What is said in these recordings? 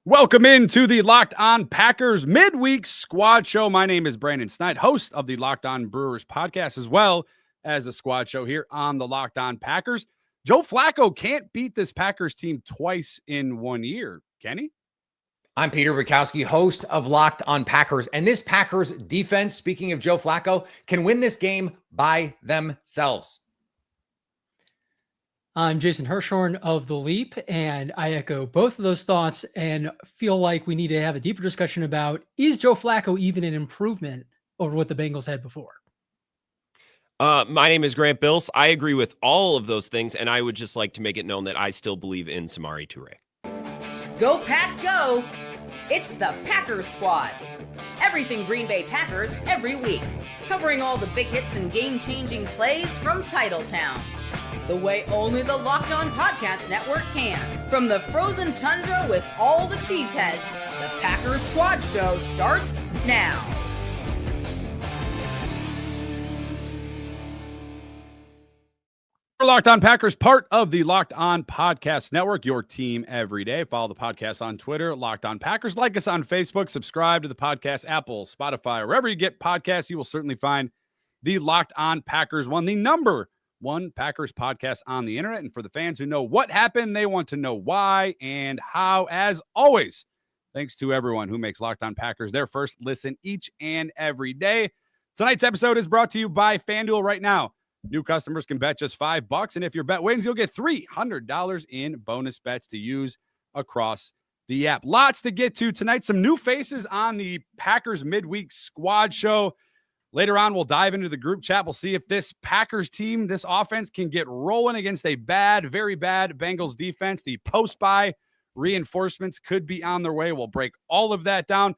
Welcome into the Locked On Packers midweek squad show. My name is Brandon Sneide, host of the Locked On Brewers podcast, as well as a squad show here on the Locked On Packers. Joe Flacco can't beat this Packers team twice in 1 year, can he? I'm Peter Bukowski, host of Locked On Packers. And this Packers defense, speaking of Joe Flacco, can win this game by themselves. I'm Jason Hirschhorn of The Leap, and I echo both of those thoughts and feel like we need to have a deeper discussion about, is Joe Flacco even an improvement over what the Bengals had before? My name is Grant Bills. I agree with all of those things, and I would just like to make it known that I still believe in Samori Toure. Go Pack Go! It's the Packers Squad. Everything Green Bay Packers every week, covering all the big hits and game-changing plays from Titletown. The way only the Locked On Podcast Network can. From the frozen tundra with all the cheeseheads, the Packers Squad Show starts now. Locked On Packers, part of the Locked On Podcast Network, your team every day. Follow the podcast on Twitter, Locked On Packers. Like us on Facebook. Subscribe to the podcast, Apple, Spotify, wherever you get podcasts. You will certainly find the Locked On Packers one, the number one Packers podcast on the internet. And for the fans who know what happened, they want to know why and how. As always, thanks to everyone who makes Locked On Packers their first listen each and every day. Tonight's episode is brought to you by FanDuel. Right now, new customers can bet just $5, and if your bet wins, you'll get $300 in bonus bets to use across the app. Lots to get to tonight. Some new faces on the Packers midweek squad show. Later on, we'll dive into the group chat. We'll see if this Packers team, this offense, can get rolling against a bad, very bad Bengals defense. The post-bye reinforcements could be on their way. We'll break all of that down.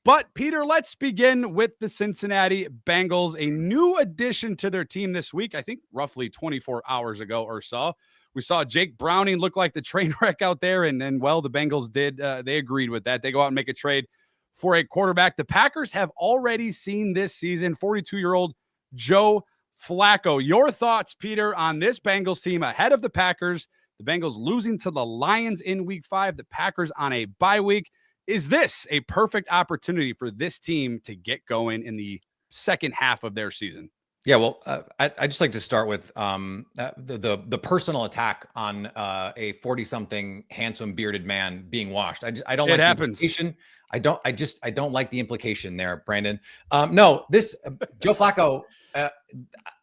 But, Peter, let's begin with the Cincinnati Bengals, a new addition to their team this week, I think roughly 24 hours ago or so. We saw Jake Browning look like the train wreck out there, and well, the Bengals did. They agreed with that. They go out and make a trade for a quarterback. The Packers have already seen this season 42-year-old Joe Flacco. Your thoughts, Peter, on this Bengals team ahead of the Packers, the Bengals losing to the Lions in week 5, the Packers on a bye week. Is this a perfect opportunity for this team to get going in the second half of their season? Yeah, well, I just like to start with the personal attack on a 40-something handsome bearded man being washed. I don't like the implication. I don't like the implication there, Brandon. No, this Joe Flacco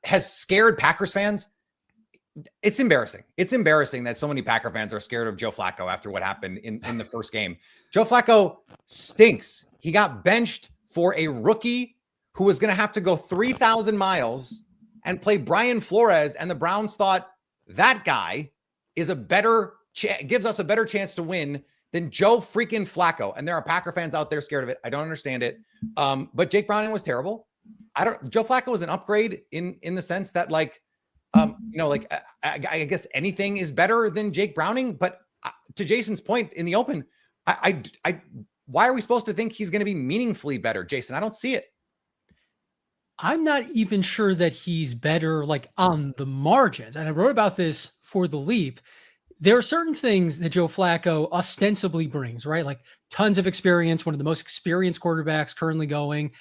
has scared Packers fans. It's embarrassing. It's embarrassing that so many Packer fans are scared of Joe Flacco after what happened in the first game. Joe Flacco stinks. He got benched for a rookie who was going to have to go 3,000 miles and play Brian Flores. And the Browns thought that guy is a better gives us a better chance to win than Joe freaking Flacco. And there are Packer fans out there scared of it. I don't understand it. But Jake Browning was terrible. Joe Flacco was an upgrade in the sense that I guess anything is better than Jake Browning. But to Jason's point in the open, why are we supposed to think he's going to be meaningfully better, Jason? I don't see it. I'm not even sure that he's better on the margins. And I wrote about this for The Leap. There are certain things that Joe Flacco ostensibly brings, right? Like tons of experience, one of the most experienced quarterbacks currently going.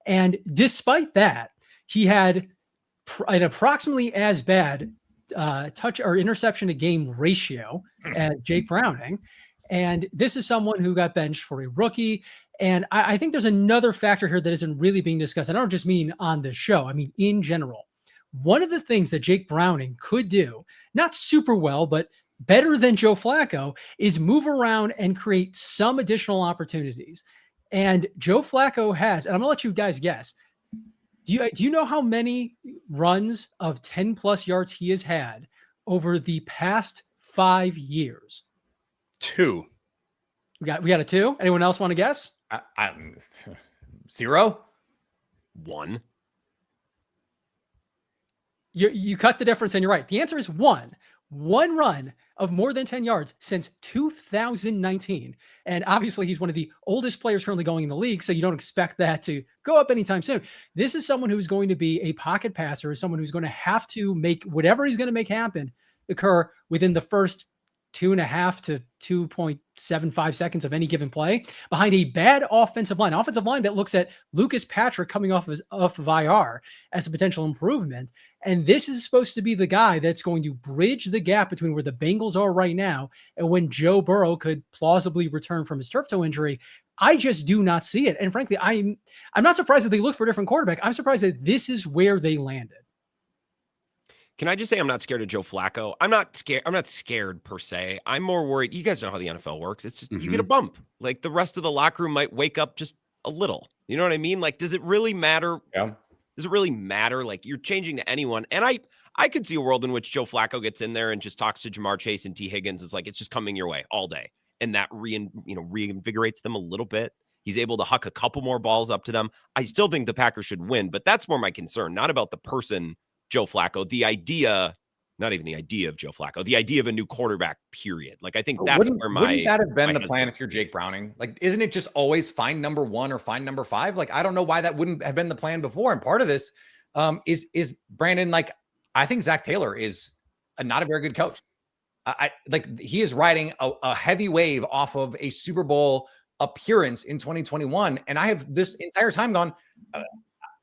And despite that, he had an approximately as bad touch or interception to game ratio as Jake Browning. And this is someone who got benched for a rookie. And I think there's another factor here that isn't really being discussed. I don't just mean on this show. I mean, in general, one of the things that Jake Browning could do, not super well, but better than Joe Flacco, is move around and create some additional opportunities. And Joe Flacco has, and I'm going to let you guys guess, do you know how many runs of 10 plus yards he has had over the past 5 years? 2. We got a 2. Anyone else want to guess? 0. 1. You cut the difference and you're right. The answer is 1. One run of more than 10 yards since 2019. And obviously he's one of the oldest players currently going in the league, so you don't expect that to go up anytime soon. This is someone who's going to be a pocket passer, someone who's going to have to make whatever he's going to make happen occur within the first 2.5 to 5 seconds of any given play behind a bad offensive line that looks at Lucas Patrick coming off of IR as a potential improvement. And this is supposed to be the guy that's going to bridge the gap between where the Bengals are right now and when Joe Burrow could plausibly return from his turf toe injury. I just do not see it. And frankly, I'm not surprised that they looked for a different quarterback. I'm surprised that this is where they landed. Can I just say I'm not scared of Joe Flacco? I'm not scared per se. I'm more worried. You guys know how the NFL works. It's just you get a bump. Like the rest of the locker room might wake up just a little. You know what I mean? Like, does it really matter? Yeah. Does it really matter? Like you're changing to anyone. And I could see a world in which Joe Flacco gets in there and just talks to Jamar Chase and T. Higgins. It's like, it's just coming your way all day. And that reinvigorates them a little bit. He's able to huck a couple more balls up to them. I still think the Packers should win, but that's more my concern, not about the person, Joe Flacco, the idea, not even the idea of Joe Flacco, the idea of a new quarterback, period. Like, I think that's wouldn't that have been the plan if you're Jake Browning? Like, isn't it just always find number 1 or find number 5? Like, I don't know why that wouldn't have been the plan before. And part of this is Brandon, like, I think Zach Taylor is not a very good coach. He is riding a heavy wave off of a Super Bowl appearance in 2021. And I have this entire time gone,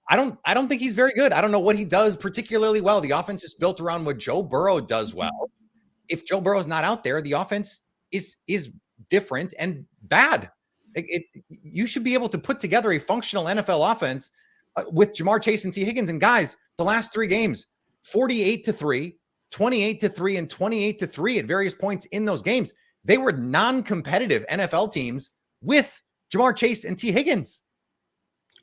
I don't think he's very good. I don't know what he does particularly well. The offense is built around what Joe Burrow does well. If Joe Burrow's not out there, the offense is different and bad. You should be able to put together a functional NFL offense with Jamar Chase and T. Higgins. And guys, the last 3 games, 48-3, 28-3, and 28-3 at various points in those games. They were non-competitive NFL teams with Jamar Chase and T. Higgins.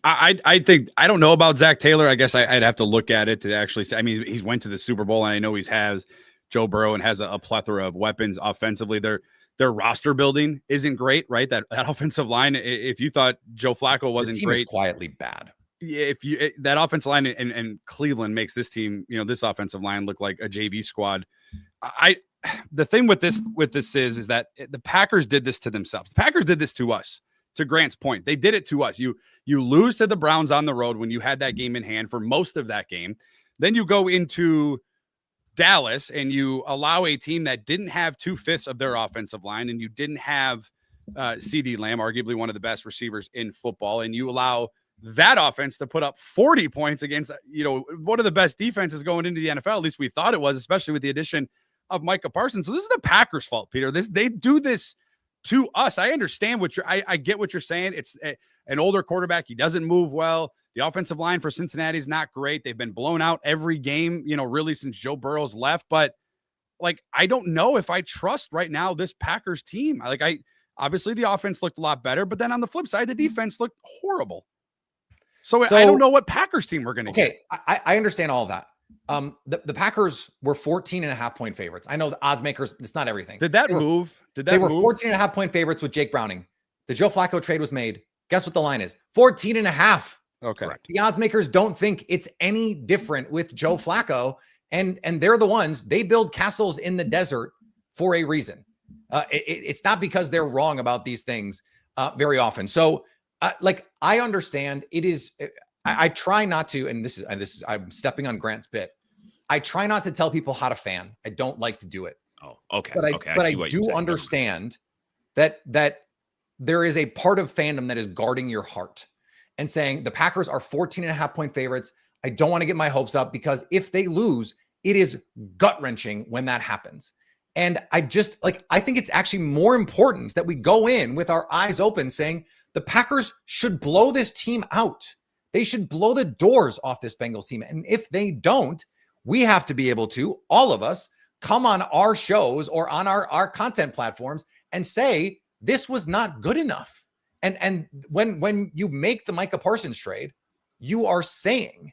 I think, I don't know about Zach Taylor. I guess I'd have to look at it to actually say. I mean, he's went to the Super Bowl, and I know he has Joe Burrow and has a plethora of weapons offensively. Their roster building isn't great, right? That offensive line. If you thought Joe Flacco wasn't the team great, is quietly bad. Yeah, that offensive line and Cleveland makes this team, this offensive line look like a JV squad. The thing with this is that the Packers did this to themselves. The Packers did this to us. To Grant's point, they did it to us. You lose to the Browns on the road when you had that game in hand for most of that game. Then you go into Dallas and you allow a team that didn't have 2/5 of their offensive line, and you didn't have CeeDee Lamb, arguably one of the best receivers in football, and you allow that offense to put up 40 points against one of the best defenses going into the NFL. At least we thought it was, especially with the addition of Micah Parsons. So this is the Packers' fault, Peter. They do this to us. I understand I get what you're saying. It's an older quarterback. He doesn't move well. The offensive line for Cincinnati is not great. They've been blown out every game, really since Joe Burrow's left. But I don't know if I trust right now this Packers team. Obviously the offense looked a lot better, but then on the flip side, the defense looked horrible. So I don't know what Packers team we're going to get. I understand all of that. The Packers were 14.5-point favorites. I know the odds makers, it's not everything. Did that move? They were 14.5-point favorites with Jake Browning. The Joe Flacco trade was made. Guess what the line is? 14.5. Okay. Correct. The odds makers don't think it's any different with Joe Flacco. And they're the ones, they build castles in the desert for a reason. It's not because they're wrong about these things very often. So I understand it is, I try not to, and this is I'm stepping on Grant's bit. I try not to tell people how to fan. I don't like to do it. Oh, okay. But I do understand that there is a part of fandom that is guarding your heart and saying the Packers are 14.5-point favorites. I don't want to get my hopes up because if they lose, it is gut-wrenching when that happens. And I think it's actually more important that we go in with our eyes open saying the Packers should blow this team out. They should blow the doors off this Bengals team. And if they don't, we have to be able to, all of us, come on our shows or on our content platforms and say, this was not good enough. And when you make the Micah Parsons trade, you are saying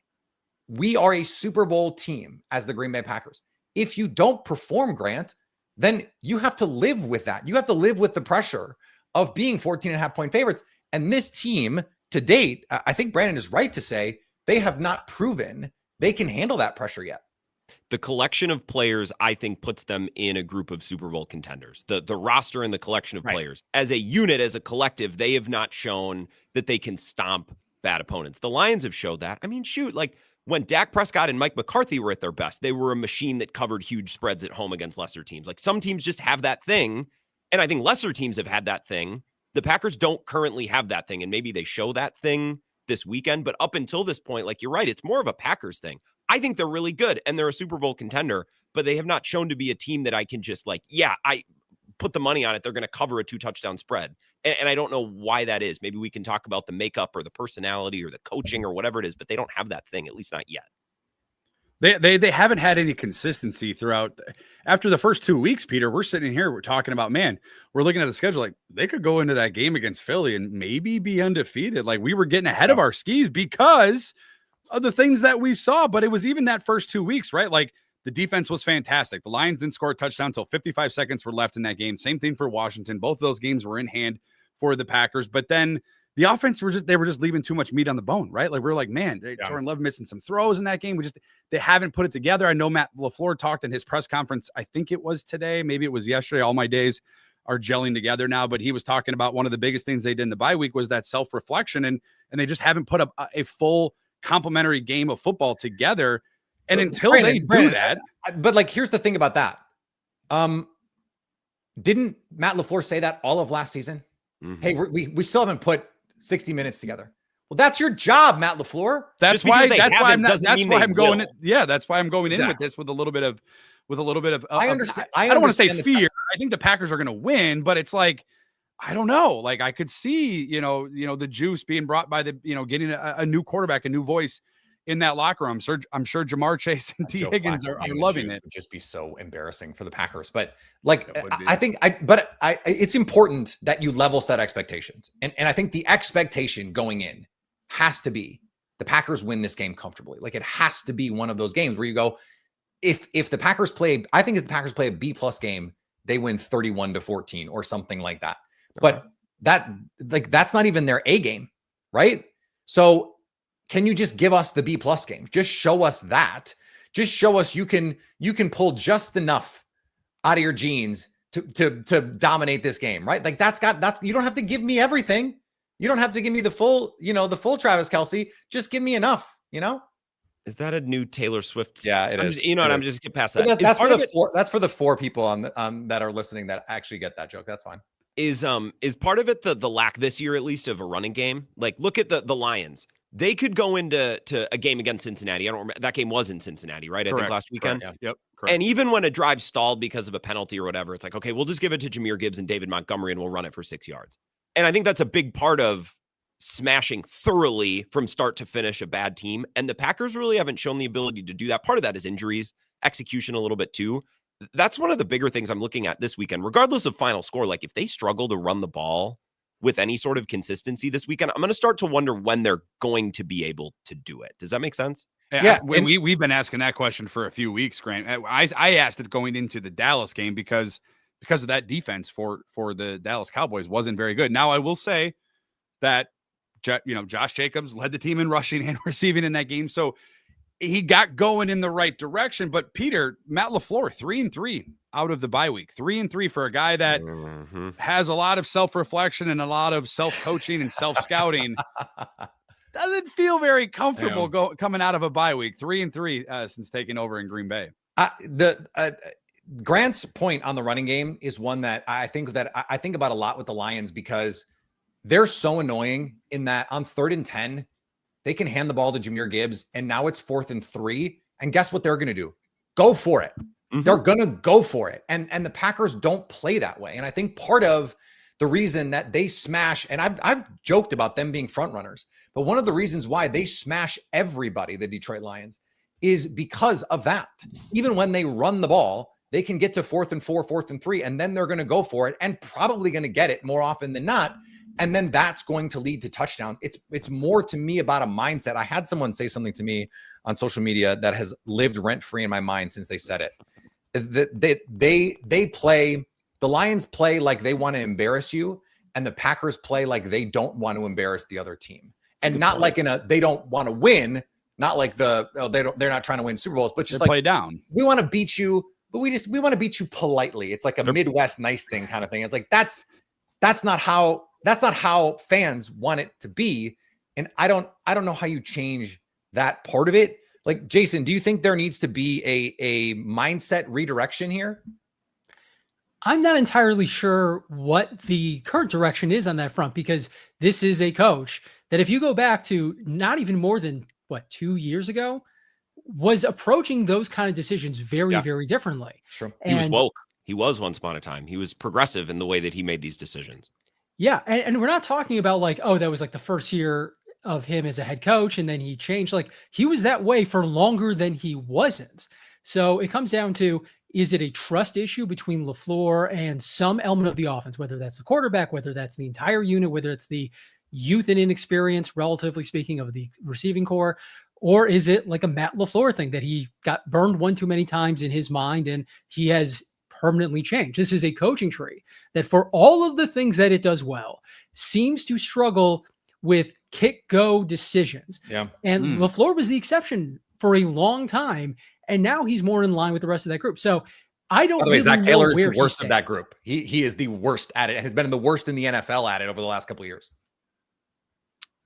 we are a Super Bowl team as the Green Bay Packers. If you don't perform, Grant, then you have to live with that. You have to live with the pressure of being 14.5-point favorites. And this team to date, I think Brandon is right to say they have not proven they can handle that pressure yet. The collection of players, I think, puts them in a group of Super Bowl contenders. The roster and the collection of players. As a unit, as a collective, they have not shown that they can stomp bad opponents. The Lions have showed that. I mean, shoot, when Dak Prescott and Mike McCarthy were at their best, they were a machine that covered huge spreads at home against lesser teams. Some teams just have that thing, And I think lesser teams have had that thing. The Packers don't currently have that thing, and maybe they show that thing this weekend. But up until this point, like you're right, it's more of a Packers thing. I think they're really good, and they're a Super Bowl contender, but they have not shown to be a team that I can just I put the money on it. They're going to cover a 2-touchdown spread. And I don't know why that is. Maybe we can talk about the makeup or the personality or the coaching or whatever it is, but they don't have that thing, at least not yet. They haven't had any consistency throughout. After the first 2 weeks, Peter, we're sitting here, we're talking about, man, we're looking at the schedule like they could go into that game against Philly and maybe be undefeated. Like we were getting ahead of our skis because of the things that we saw. But it was even that first 2 weeks, right? Like the defense was fantastic. The Lions didn't score a touchdown until 55 seconds were left in that game. Same thing for Washington. Both of those games were in hand for the Packers. But then the offense were just leaving too much meat on the bone, right? Like we're like, man, Jordan Love missing some throws in that game. They haven't put it together. I know Matt LaFleur talked in his press conference. I think it was today, maybe it was yesterday. All my days are gelling together now, but he was talking about one of the biggest things they did in the bye week was that self-reflection, and they just haven't put up a full complementary game of football together. And until they do that, but like, here's the thing about that. Didn't Matt LaFleur say that all of last season? Mm-hmm. Hey, we still haven't put 60 minutes together. Well, that's your job, Matt LaFleur. That's why I'm going in with this with a little bit of I understand. I don't want to say fear. I think the Packers are going to win, but it's like, I don't know. Like I could see, the juice being brought by getting a new quarterback, a new voice in that locker room. I'm sure Jamar Chase and T. Higgins are loving it. Would just be so embarrassing for the Packers. But like, it's important that you level set expectations. And I think the expectation going in has to be the Packers win this game comfortably. Like it has to be one of those games where you go, if the Packers play, I think if the Packers play a B+ game, they win 31-14 or something like that. But that's not even their A game, right? So can you just give us the B+ game? Just show us that. Just show us you can pull just enough out of your genes to dominate this game, right? Like that's you don't have to give me everything. You don't have to give me the full Travis Kelce. Just give me enough, Is that a new Taylor Swift? Yeah, it is. I'm just get past that. That's for the 4 people on that are listening that actually get that joke. That's fine. Is part of it the lack this year, at least, of a running game? Like look at the Lions. They could go into a game against Cincinnati. I don't remember. That game was in Cincinnati, right? Correct. I think last weekend. Correct. Yeah. Yep. Correct. And even when a drive stalled because of a penalty or whatever, it's like, okay, we'll just give it to Jahmyr Gibbs and David Montgomery and we'll run it for 6 yards. And I think that's a big part of smashing thoroughly from start to finish a bad team. And the Packers really haven't shown the ability to do that. Part of that is injuries, execution a little bit too. That's one of the bigger things I'm looking at this weekend, regardless of final score. Like if they struggle to run the ball with any sort of consistency this weekend, I'm going to start to wonder when they're going to be able to do it. Does that make sense? Yeah. We've been asking that question for a few weeks, Grant. I asked it going into the Dallas game because of that defense for the Dallas Cowboys wasn't very good. Now I will say that, Josh Jacobs led the team in rushing and receiving in that game. So he got going in the right direction, but Peter, Matt LaFleur, 3-3 out of the bye week, 3-3 for a guy that has a lot of self-reflection and a lot of self-coaching and self-scouting. Doesn't feel very comfortable coming out of a bye week, 3-3 since taking over in Green Bay. Grant's point on the running game is one that I think about a lot with the Lions because they're so annoying in that on 3rd and 10, they can hand the ball to Jahmyr Gibbs, and now it's 4th and 3. And guess what they're going to do? Go for it. Mm-hmm. They're going to go for it. And the Packers don't play that way. And I think part of the reason that they smash, and I've joked about them being front runners, but one of the reasons why they smash everybody, the Detroit Lions, is because of that. Even when they run the ball, they can get to 4th and 4, 4th and 3, and then they're going to go for it and probably going to get it more often than not. And then that's going to lead to touchdowns. It's more to me about a mindset. I had someone say something to me on social media that has lived rent-free in my mind since they said it. The Lions play like they want to embarrass you, and the Packers play like they don't want to embarrass the other team. And not like they don't want to win, not like they're not trying to win Super Bowls, but just like play down. We want to beat you, but we want to beat you politely. It's like a Midwest nice thing kind of thing. It's like that's not how fans want it to be. And I don't know how you change that part of it. Like, Jason, do you think there needs to be a mindset redirection here? I'm not entirely sure what the current direction is on that front, because this is a coach that, if you go back to not even more than 2 years ago, was approaching those kind of decisions very, very differently. Sure. He was woke. He was once upon a time. He was progressive in the way that he made these decisions. Yeah. And we're not talking about like, oh, that was like the first year of him as a head coach and then he changed. Like, he was that way for longer than he wasn't. So it comes down to, is it a trust issue between LaFleur and some element of the offense, whether that's the quarterback, whether that's the entire unit, whether it's the youth and inexperience, relatively speaking, of the receiving core? Or is it like a Matt LaFleur thing that he got burned one too many times in his mind and he has permanently changed? This is a coaching tree that, for all of the things that it does well, seems to struggle with kick-go decisions. Yeah. And LaFleur was the exception for a long time, and now he's more in line with the rest of that group. So I don't. By the way, really Zach Taylor is know the worst of that group. He is the worst at it and has been the worst in the NFL at it over the last couple of years.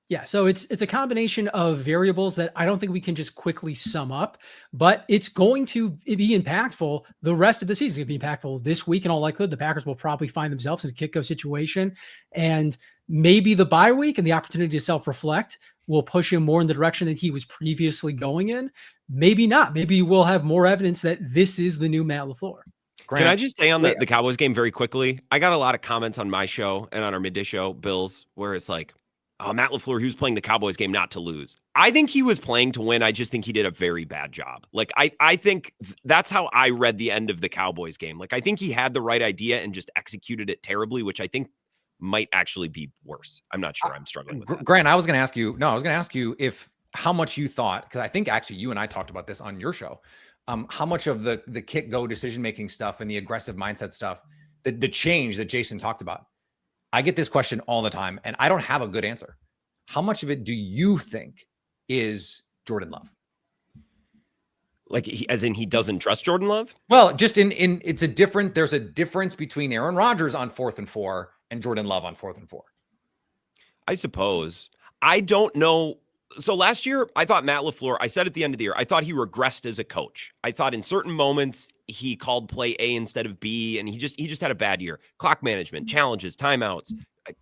Yeah, so it's a combination of variables that I don't think we can just quickly sum up, but it's going to be impactful the rest of the season. It's going to be impactful this week in all likelihood. The Packers will probably find themselves in a kick-go situation, and maybe the bye week and the opportunity to self-reflect will push him more in the direction that he was previously going in. Maybe not. Maybe we'll have more evidence that this is the new Matt LaFleur. Can I just say on the Cowboys game very quickly? I got a lot of comments on my show and on our midday show, Bills, where it's like, oh, Matt LaFleur, he was playing the Cowboys game not to lose. I think he was playing to win. I just think he did a very bad job. Like, I think that's how I read the end of the Cowboys game. Like, I think he had the right idea and just executed it terribly, which I think might actually be worse. I'm not sure. I'm struggling with that. Grant, I was going to ask you if how much you thought, because I think actually you and I talked about this on your show, how much of the kick-go decision-making stuff and the aggressive mindset stuff, the change that Jason talked about. I get this question all the time, and I don't have a good answer. How much of it do you think is Jordan Love? Like, as in he doesn't trust Jordan Love? Well, just there's a difference between Aaron Rodgers on 4th and 4 and Jordan Love on 4th and 4. I suppose. I don't know. So last year, I thought Matt LaFleur, I said at the end of the year, I thought he regressed as a coach. I thought in certain moments he called play A instead of B, and he just had a bad year. Clock management, challenges, timeouts,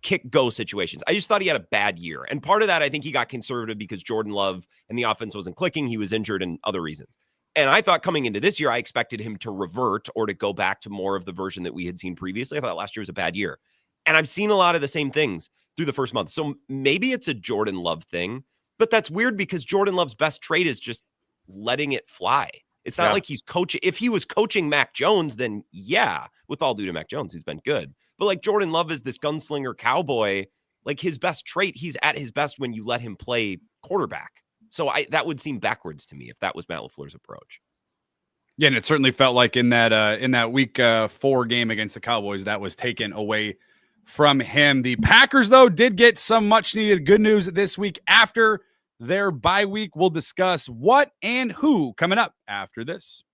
kick-go situations. I just thought he had a bad year. And part of that, I think he got conservative because Jordan Love and the offense wasn't clicking. He was injured and other reasons. And I thought coming into this year, I expected him to revert or to go back to more of the version that we had seen previously. I thought last year was a bad year. And I've seen a lot of the same things through the first month. So maybe it's a Jordan Love thing. But that's weird because Jordan Love's best trait is just letting it fly. It's not like he's coaching. If he was coaching Mac Jones, then yeah, with all due to Mac Jones, who's been good. But like Jordan Love is this gunslinger cowboy, like his best trait, he's at his best when you let him play quarterback. So that would seem backwards to me if that was Matt LaFleur's approach. Yeah, and it certainly felt like in that week 4 game against the Cowboys, that was taken away from him. The Packers, though, did get some much needed good news this week after their bye week. We'll discuss what and who coming up after this.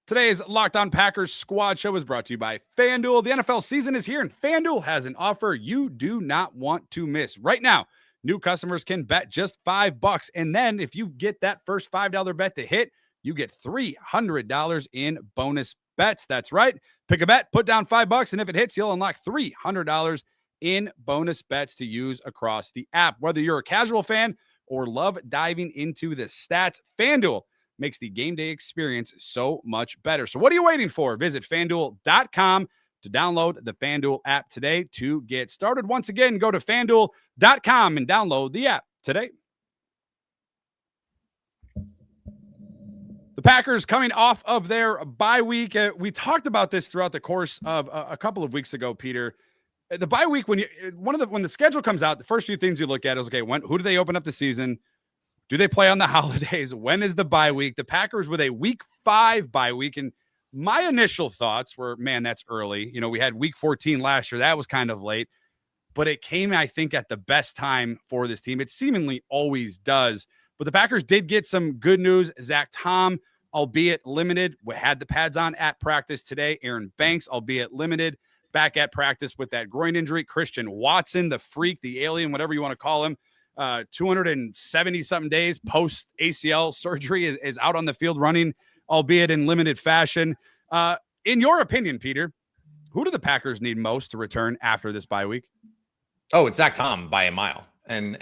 Today's Locked On Packers Squad Show is brought to you by FanDuel. The NFL season is here, and FanDuel has an offer you do not want to miss. Right now, new customers can bet just $5, and then if you get that first $5 bet to hit, you get $300 in bonus bets. That's right. Pick a bet, put down $5, and if it hits, you'll unlock $300 in bonus bets to use across the app. Whether you're a casual fan or love diving into the stats, FanDuel makes the game day experience so much better. So what are you waiting for? Visit FanDuel.com to download the FanDuel app today to get started. Once again, go to FanDuel.com and download the app today. The Packers coming off of their bye week. We talked about this throughout the course of a couple of weeks ago, Peter. The bye week, when the schedule comes out, the first few things you look at is, okay, who do they open up the season? Do they play on the holidays? When is the bye week? The Packers with a week 5 bye week. And my initial thoughts were, man, that's early. You know, we had week 14 last year. That was kind of late. But it came, I think, at the best time for this team. It seemingly always does. But the Packers did get some good news. Zach Tom, albeit limited, had the pads on at practice today. Aaron Banks, albeit limited, back at practice with that groin injury. Christian Watson, the freak, the alien, whatever you want to call him, 270-something days post-ACL surgery is out on the field running albeit in limited fashion. In your opinion, Peter, who do the Packers need most to return after this bye week? Oh, it's Zach Tom by a mile. And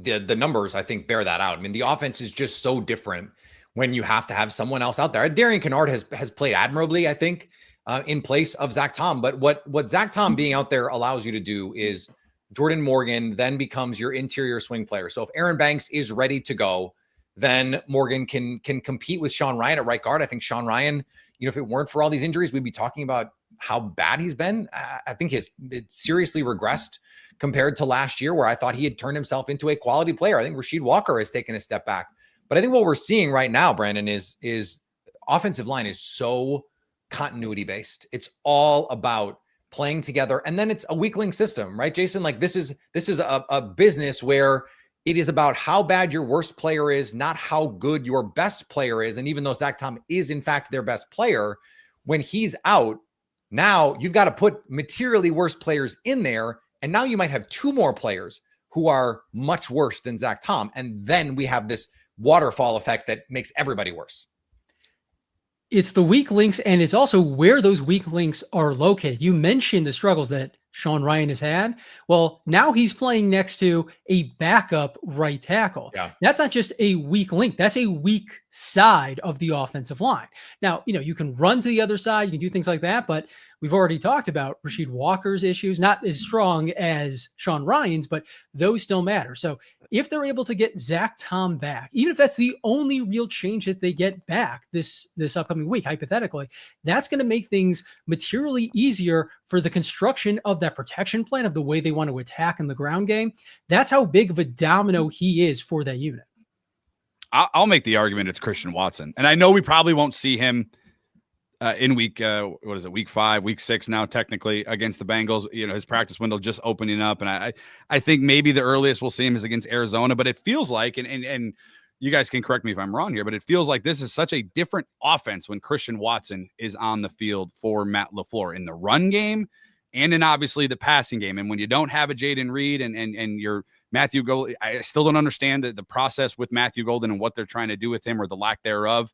the numbers, I think, bear that out. I mean, the offense is just so different when you have to have someone else out there. Darian Kennard has played admirably, I think, in place of Zach Tom. But what Zach Tom being out there allows you to do is Jordan Morgan then becomes your interior swing player. So if Aaron Banks is ready to go, then Morgan can compete with Sean Ryan at right guard. I think Sean Ryan, if it weren't for all these injuries, we'd be talking about how bad he's been. I think it's seriously regressed compared to last year, where I thought he had turned himself into a quality player. I think Rasheed Walker has taken a step back. But I think what we're seeing right now, Brandon, is offensive line is so continuity based. It's all about playing together. And then it's a weak link system, right, Jason? Like this is a business where it is about how bad your worst player is, not how good your best player is. And even though Zach Tom is in fact their best player, when he's out, now you've got to put materially worse players in there. And now you might have two more players who are much worse than Zach Tom. And then we have this waterfall effect that makes everybody worse. It's the weak links, and it's also where those weak links are located. You mentioned the struggles that Sean Ryan has had. Well, now he's playing next to a backup right tackle. Yeah. That's not just a weak link. That's a weak side of the offensive line. Now, you can run to the other side. You can do things like that, but we've already talked about Rasheed Walker's issues, not as strong as Sean Ryan's, but those still matter. So if they're able to get Zach Tom back, even if that's the only real change that they get back this upcoming week, hypothetically, that's going to make things materially easier for the construction of that protection plan, of the way they want to attack in the ground game. That's how big of a domino he is for that unit. I'll make the argument it's Christian Watson. And I know we probably won't see him in week 5, week 6 now, technically, against the Bengals. His practice window just opening up. And I think maybe the earliest we'll see him is against Arizona, but it feels like, and you guys can correct me if I'm wrong here, but it feels like this is such a different offense when Christian Watson is on the field for Matt LaFleur in the run game and in obviously the passing game. And when you don't have a Jaden Reed and your Matthew Golden, I still don't understand the process with Matthew Golden and what they're trying to do with him or the lack thereof.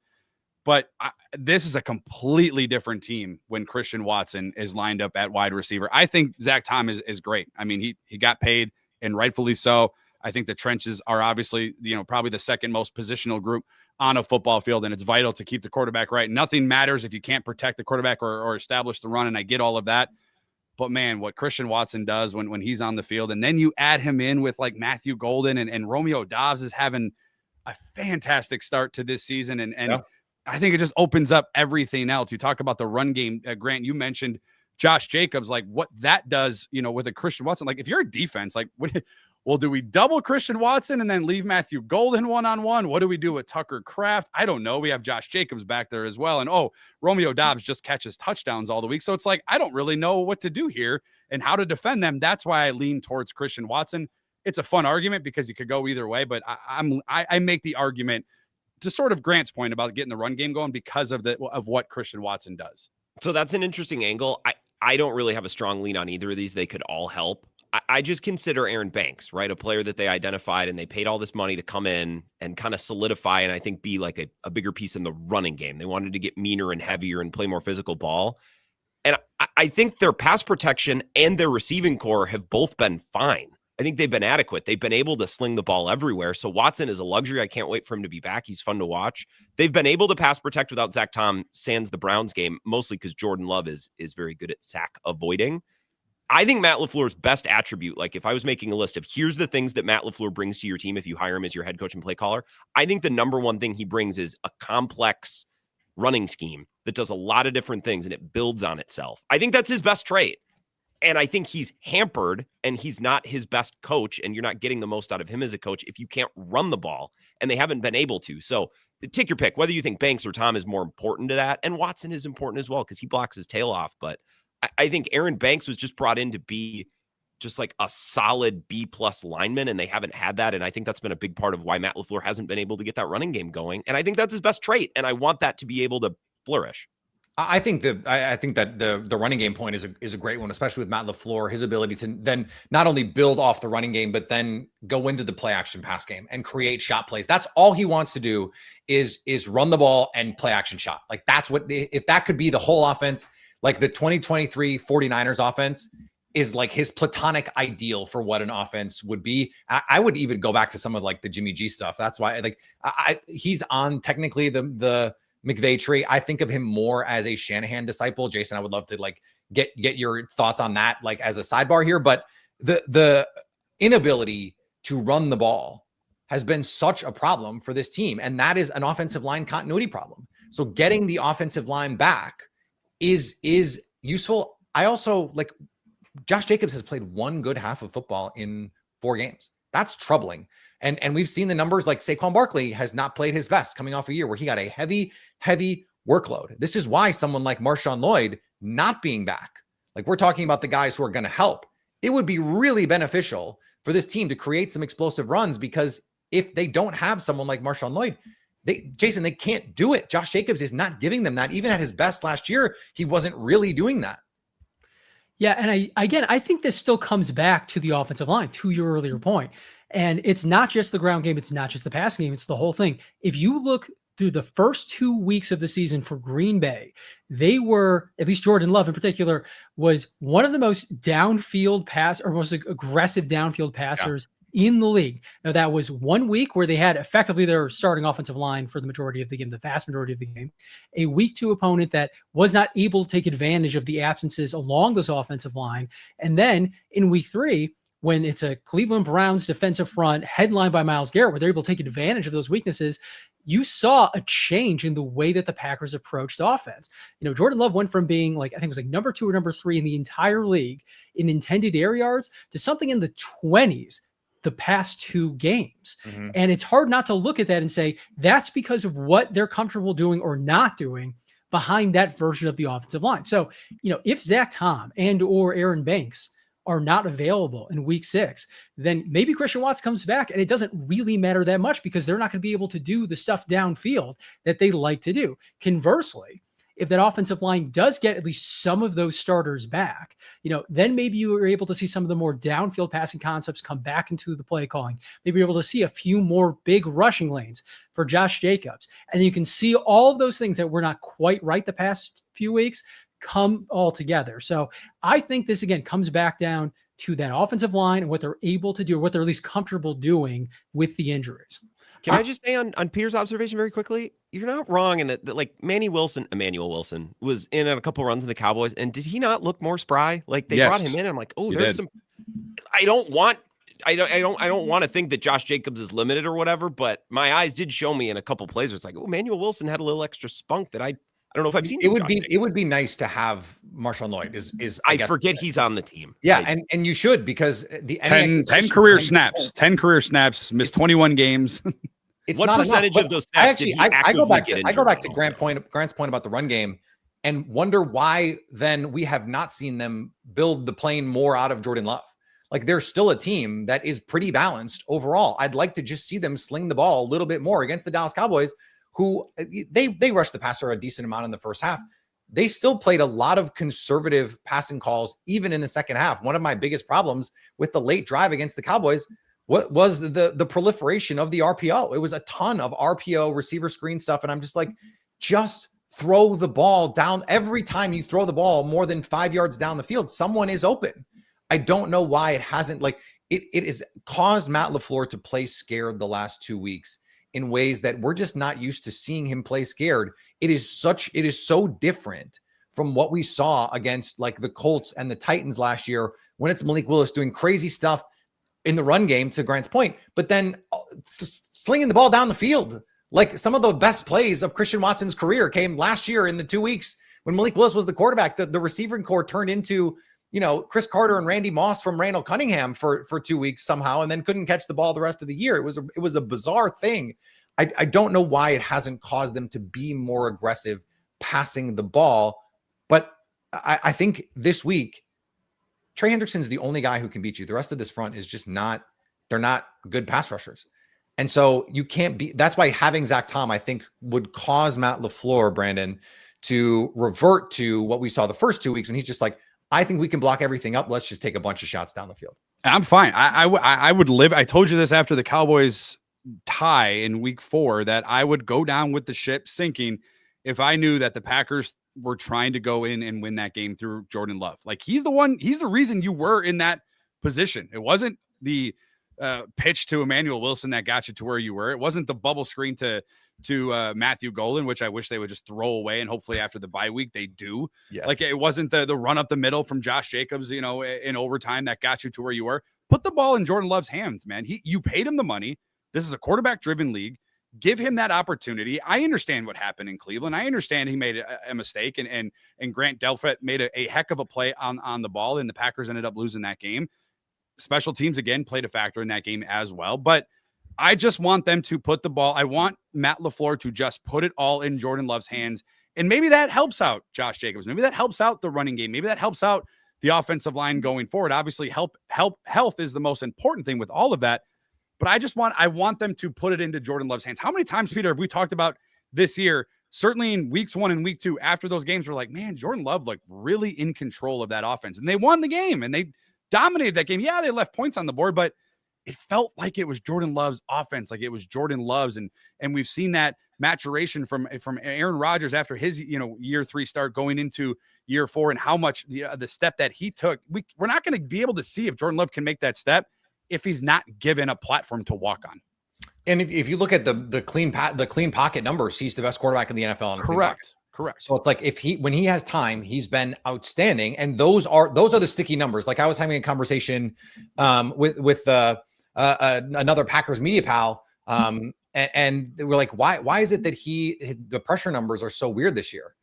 But this is a completely different team when Christian Watson is lined up at wide receiver. I think Zach Tom is great. I mean, he got paid, and rightfully so. I think the trenches are obviously, probably the second most positional group on a football field, and it's vital to keep the quarterback right. Nothing matters if you can't protect the quarterback or establish the run, and I get all of that. But, man, what Christian Watson does when he's on the field, and then you add him in with, like, Matthew Golden and Romeo Doubs is having a fantastic start to this season, and yeah. I think it just opens up everything else. You talk about the run game, Grant, you mentioned Josh Jacobs, like what that does, with a Christian Watson. Like if you're a defense, like do we double Christian Watson and then leave Matthew Golden one-on-one? What do we do with Tucker Kraft? I don't know. We have Josh Jacobs back there as well. And Romeo Doubs just catches touchdowns all the week. So it's like, I don't really know what to do here and how to defend them. That's why I lean towards Christian Watson. It's a fun argument because you could go either way, but I make the argument to sort of Grant's point about getting the run game going because of what Christian Watson does. So that's an interesting angle. I don't really have a strong lean on either of these. They could all help. I just consider Aaron Banks, right? A player that they identified and they paid all this money to come in and kind of solidify and I think be like a bigger piece in the running game. They wanted to get meaner and heavier and play more physical ball. And I think their pass protection and their receiving core have both been fine. I think they've been adequate. They've been able to sling the ball everywhere. So Watson is a luxury. I can't wait for him to be back. He's fun to watch. They've been able to pass protect without Zach Tom, sans the Browns game, mostly because Jordan Love is very good at sack avoiding. I think Matt LaFleur's best attribute, like if I was making a list of here's the things that Matt LaFleur brings to your team if you hire him as your head coach and play caller, I think the number one thing he brings is a complex running scheme that does a lot of different things and it builds on itself. I think that's his best trait. And I think he's hampered and he's not his best coach and you're not getting the most out of him as a coach if you can't run the ball, and they haven't been able to. So take your pick, whether you think Banks or Tom is more important to that. And Watson is important as well because he blocks his tail off. But I think Aaron Banks was just brought in to be just like a solid B+ lineman, and they haven't had that. And I think that's been a big part of why Matt LaFleur hasn't been able to get that running game going. And I think that's his best trait. And I want that to be able to flourish. I think that the running game point is a great one, especially with Matt LaFleur, his ability to then not only build off the running game, but then go into the play action pass game and create shot plays. That's all he wants to do is run the ball and play action shot. Like that's what, if that could be the whole offense, like the 2023 49ers offense is like his platonic ideal for what an offense would be. I would even go back to some of like the Jimmy G stuff. That's why like he's on technically the McVay tree. I think of him more as a Shanahan disciple. Jason, I would love to like get your thoughts on that, like as a sidebar here. But the inability to run the ball has been such a problem for this team. And that is an offensive line continuity problem. So getting the offensive line back is useful. I also like Josh Jacobs has played one good half of football in 4 games. That's troubling. And we've seen the numbers, like Saquon Barkley has not played his best coming off a year where he got a heavy workload. This is why someone like Marshawn Lloyd not being back, like we're talking about the guys who are going to help. It would be really beneficial for this team to create some explosive runs, because if they don't have someone like Marshawn Lloyd, they can't do it. Josh Jacobs is not giving them that. Even at his best last year, he wasn't really doing that. Yeah, and I think this still comes back to the offensive line, to your earlier point. And it's not just the ground game, it's not just the passing game, it's the whole thing. If you look through the first 2 weeks of the season for Green Bay, they were, at least Jordan Love in particular, was one of the most downfield most aggressive downfield passers in the league. Now, that was 1 week where they had effectively their starting offensive line for the majority of the game, the vast majority of the game. A week 2 opponent that was not able to take advantage of the absences along this offensive line. And then in week 3, when it's a Cleveland Browns defensive front headlined by Myles Garrett, where they're able to take advantage of those weaknesses, you saw a change in the way that the Packers approached offense. You know, Jordan Love went from being like, I think it was like number 2 or number 3 in the entire league in intended air yards to something in the 20s the past 2 games. Mm-hmm. And it's hard not to look at that and say, that's because of what they're comfortable doing or not doing behind that version of the offensive line. So, you know, if Zach Tom and or Aaron Banks are not available in week 6, then maybe Christian Watts comes back and it doesn't really matter that much, because they're not going to be able to do the stuff downfield that they like to do. Conversely, if that offensive line does get at least some of those starters back, you know, then maybe you are able to see some of the more downfield passing concepts come back into the play calling. Maybe you're able to see a few more big rushing lanes for Josh Jacobs. And you can see all of those things that were not quite right the past few weeks come all together. So I think this again comes back down to that offensive line and what they're able to do, or what they're at least comfortable doing with the injuries. Can I just say on Peter's observation very quickly? You're not wrong in that like Emmanuel Wilson was in a couple runs in the Cowboys, and did he not look more spry? Like they brought him in, and I'm like, oh, there's some. I don't want to think that Josh Jacobs is limited or whatever, but my eyes did show me in a couple plays where it's like, oh, Emmanuel Wilson had a little extra spunk that I don't know if I've seen. It would be nice to have Marshawn Lloyd. I forget he's on the team. Yeah, and you should, because the 10 career snaps. 10 career snaps. Missed 21 games. It's what not percentage enough, of those snaps I go back to Grant's point about the run game and wonder why then we have not seen them build the plane more out of Jordan Love. Like they're still a team that is pretty balanced overall. I'd like to just see them sling the ball a little bit more against the Dallas Cowboys, who they rushed the passer a decent amount in the first half. They still played a lot of conservative passing calls, even in the second half. One of my biggest problems with the late drive against the Cowboys was the proliferation of the RPO. It was a ton of RPO receiver screen stuff. And I'm just like, just throw the ball down. Every time you throw the ball more than 5 yards down the field, someone is open. I don't know why it hasn't, like it has caused Matt LaFleur to play scared the last 2 weeks in ways that we're just not used to seeing him play scared. It is so different from what we saw against like the Colts and the Titans last year, when it's Malik Willis doing crazy stuff in the run game, to Grant's point, but then slinging the ball down the field. Like some of the best plays of Christian Watson's career came last year in the 2 weeks when Malik Willis was the quarterback. The receiving core turned into, you know, Chris Carter and Randy Moss from Randall Cunningham for 2 weeks somehow, and then couldn't catch the ball the rest of the year. It was a bizarre thing. I don't know why it hasn't caused them to be more aggressive passing the ball, but I think this week, Trey Hendrickson's the only guy who can beat you. The rest of this front is just they're not good pass rushers. And so you can't be, that's why having Zach Tom, I think, would cause Matt LaFleur, Brandon, to revert to what we saw the first 2 weeks when he's just like, I think we can block everything up. Let's just take a bunch of shots down the field. I'm fine. I would live. I told you this after the Cowboys tie in week 4 that I would go down with the ship sinking if I knew that the Packers were trying to go in and win that game through Jordan Love. Like he's the reason you were in that position. It wasn't the pitch to Emmanuel Wilson that got you to where you were. It wasn't the bubble screen to Matthew Golden, which I wish they would just throw away. And hopefully after the bye week, they do. Yeah. Like it wasn't the run up the middle from Josh Jacobs, in overtime that got you to where you were. Put the ball in Jordan Love's hands, man. You paid him the money. This is a quarterback driven league. Give him that opportunity. I understand what happened in Cleveland. I understand he made a mistake and Grant Delpit made a heck of a play on the ball, and the Packers ended up losing that game. Special teams again played a factor in that game as well, but I just want them to put the ball. I want Matt LaFleur to just put it all in Jordan Love's hands. And maybe that helps out Josh Jacobs. Maybe that helps out the running game. Maybe that helps out the offensive line going forward. Obviously, health is the most important thing with all of that. But I want them to put it into Jordan Love's hands. How many times, Peter, have we talked about this year? Certainly in weeks 1 and week 2, after those games, we're like, man, Jordan Love really in control of that offense. And they won the game and they dominated that game. Yeah, they left points on the board, but it felt like it was Jordan Love's offense, like it was Jordan Love's, and we've seen that maturation from Aaron Rodgers after his year 3 start going into year 4, and how much the step that he took. We're not going to be able to see if Jordan Love can make that step if he's not given a platform to walk on. And if you look at the clean pocket numbers, he's the best quarterback in the NFL. Correct. So it's like when he has time, he's been outstanding, and those are the sticky numbers. Like I was having a conversation with another Packers media pal, and we're like, why is it that the pressure numbers are so weird this year?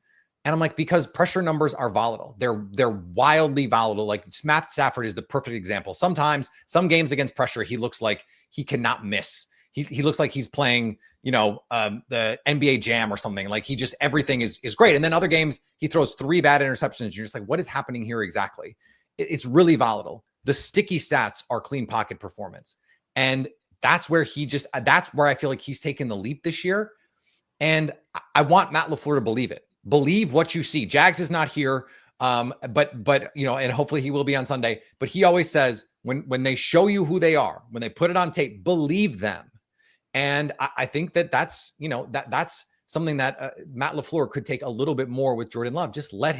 And I'm like, because pressure numbers are volatile. They're wildly volatile. Like Matt Stafford is the perfect example. Sometimes some games against pressure, he looks like he cannot miss. He looks like he's playing, the NBA Jam or something. Like everything is great. And then other games, he throws 3 bad interceptions. You're just like, what is happening here exactly? It's really volatile. The sticky stats are clean pocket performance. And that's where I feel like he's taken the leap this year. And I want Matt LaFleur to believe it. Believe what you see. Jags is not here. But and hopefully he will be on Sunday. But he always says when they show you who they are, when they put it on tape, believe them. And I think that's something that Matt LaFleur could take a little bit more with Jordan Love. Just let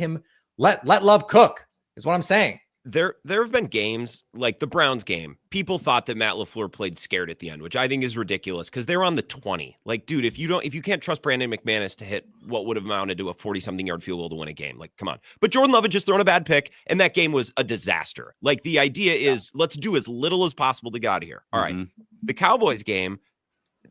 Love cook is what I'm saying. There have been games like the Browns game. People thought that Matt LaFleur played scared at the end, which I think is ridiculous because they're on the 20. Like, dude, if you can't trust Brandon McManus to hit what would have amounted to a 40-something yard field goal to win a game, like, come on. But Jordan Love had just thrown a bad pick, and that game was a disaster. Like, the idea is let's do as little as possible to get out of here. All right. The Cowboys game,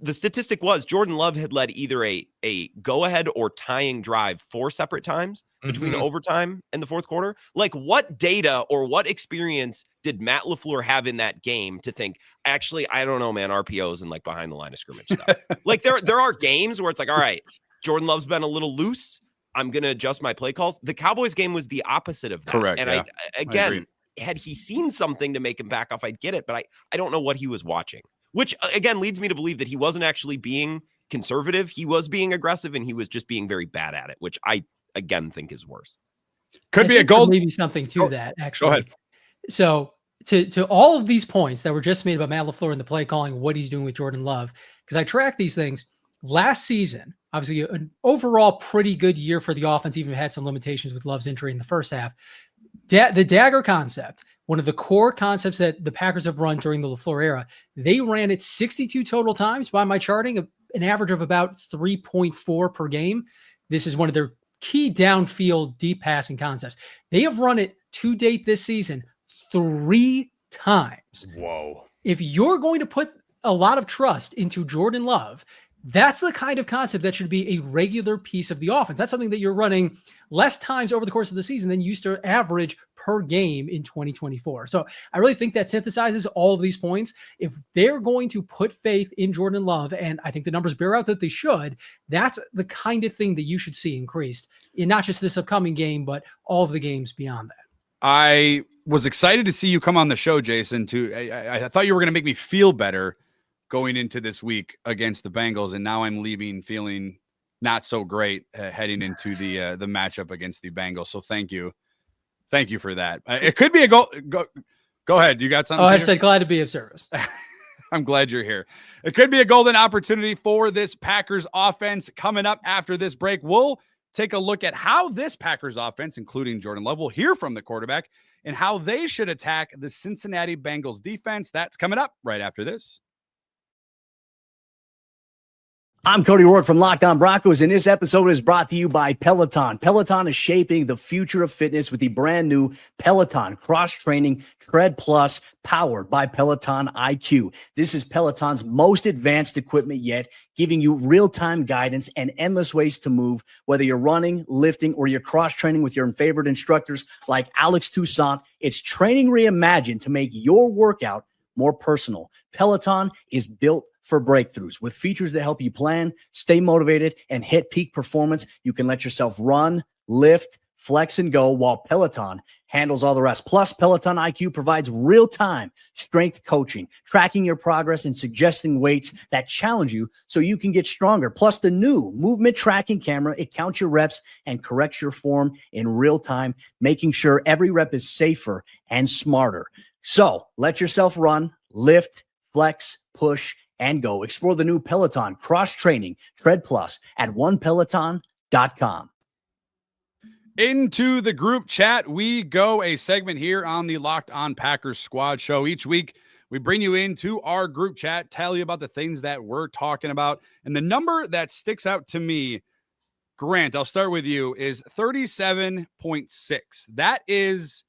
the statistic was Jordan Love had led either a go-ahead or tying drive 4 separate times between overtime and the fourth quarter. Like, what data or what experience did Matt LaFleur have in that game to think, actually, I don't know, man, RPOs and like behind the line of scrimmage stuff. Like there are games where it's like, all right, Jordan Love's been a little loose. I'm going to adjust my play calls. The Cowboys game was the opposite of that. Correct. And I had he seen something to make him back off, I'd get it, but I don't know what he was watching. Which, again, leads me to believe that he wasn't actually being conservative. He was being aggressive, and he was just being very bad at it, which I, again, think is worse. Could be a goal. Maybe something to that, actually. Go ahead. So to all of these points that were just made about Matt LaFleur and the play calling, what he's doing with Jordan Love, because I track these things. Last season, obviously, an overall pretty good year for the offense, even had some limitations with Love's injury in the first half. The dagger concept, one of the core concepts that the Packers have run during the LaFleur era, they ran it 62 total times by my charting, an average of about 3.4 per game. This is one of their key downfield deep passing concepts. They have run it to date this season 3 times. Whoa. If you're going to put a lot of trust into Jordan Love, that's the kind of concept that should be a regular piece of the offense. That's something that you're running less times over the course of the season than you used to average per game in 2024. So I really think that synthesizes all of these points. If they're going to put faith in Jordan Love, and I think the numbers bear out that they should, that's the kind of thing that you should see increased in not just this upcoming game, but all of the games beyond that. I was excited to see you come on the show, Jason. I thought you were going to make me feel better going into this week against the Bengals, and now I'm leaving feeling not so great heading into the matchup against the Bengals. So thank you for that. It could be a goal. Go ahead. You got something? Oh, Peter? I said glad to be of service. I'm glad you're here. It could be a golden opportunity for this Packers offense. Coming up after this break, we'll take a look at how this Packers offense, including Jordan Love, will hear from the quarterback and how they should attack the Cincinnati Bengals defense. That's coming up right after this. I'm Cody Rourke from Locked On Broncos, and this episode is brought to you by Peloton. Peloton is shaping the future of fitness with the brand new Peloton Cross-Training Tread Plus, powered by Peloton IQ. This is Peloton's most advanced equipment yet, giving you real-time guidance and endless ways to move, whether you're running, lifting, or you're cross-training with your favorite instructors like Alex Toussaint. It's training reimagined to make your workout more personal. Peloton is built for breakthroughs with features that help you plan, stay motivated, and hit peak performance. You can let yourself run, lift, flex, and go while Peloton handles all the rest. Plus, Peloton IQ provides real-time strength coaching, tracking your progress and suggesting weights that challenge you so you can get stronger. Plus, the new movement tracking camera, it counts your reps and corrects your form in real time, making sure every rep is safer and smarter. So let yourself run, lift, flex, push, and go. Explore the new Peloton Cross-Training Tread Plus at onepeloton.com. Into the group chat we go, a segment here on the Locked On Packers Squad Show. Each week, we bring you into our group chat, tell you about the things that we're talking about. And the number that sticks out to me, Grant, I'll start with you, is 37.6. That is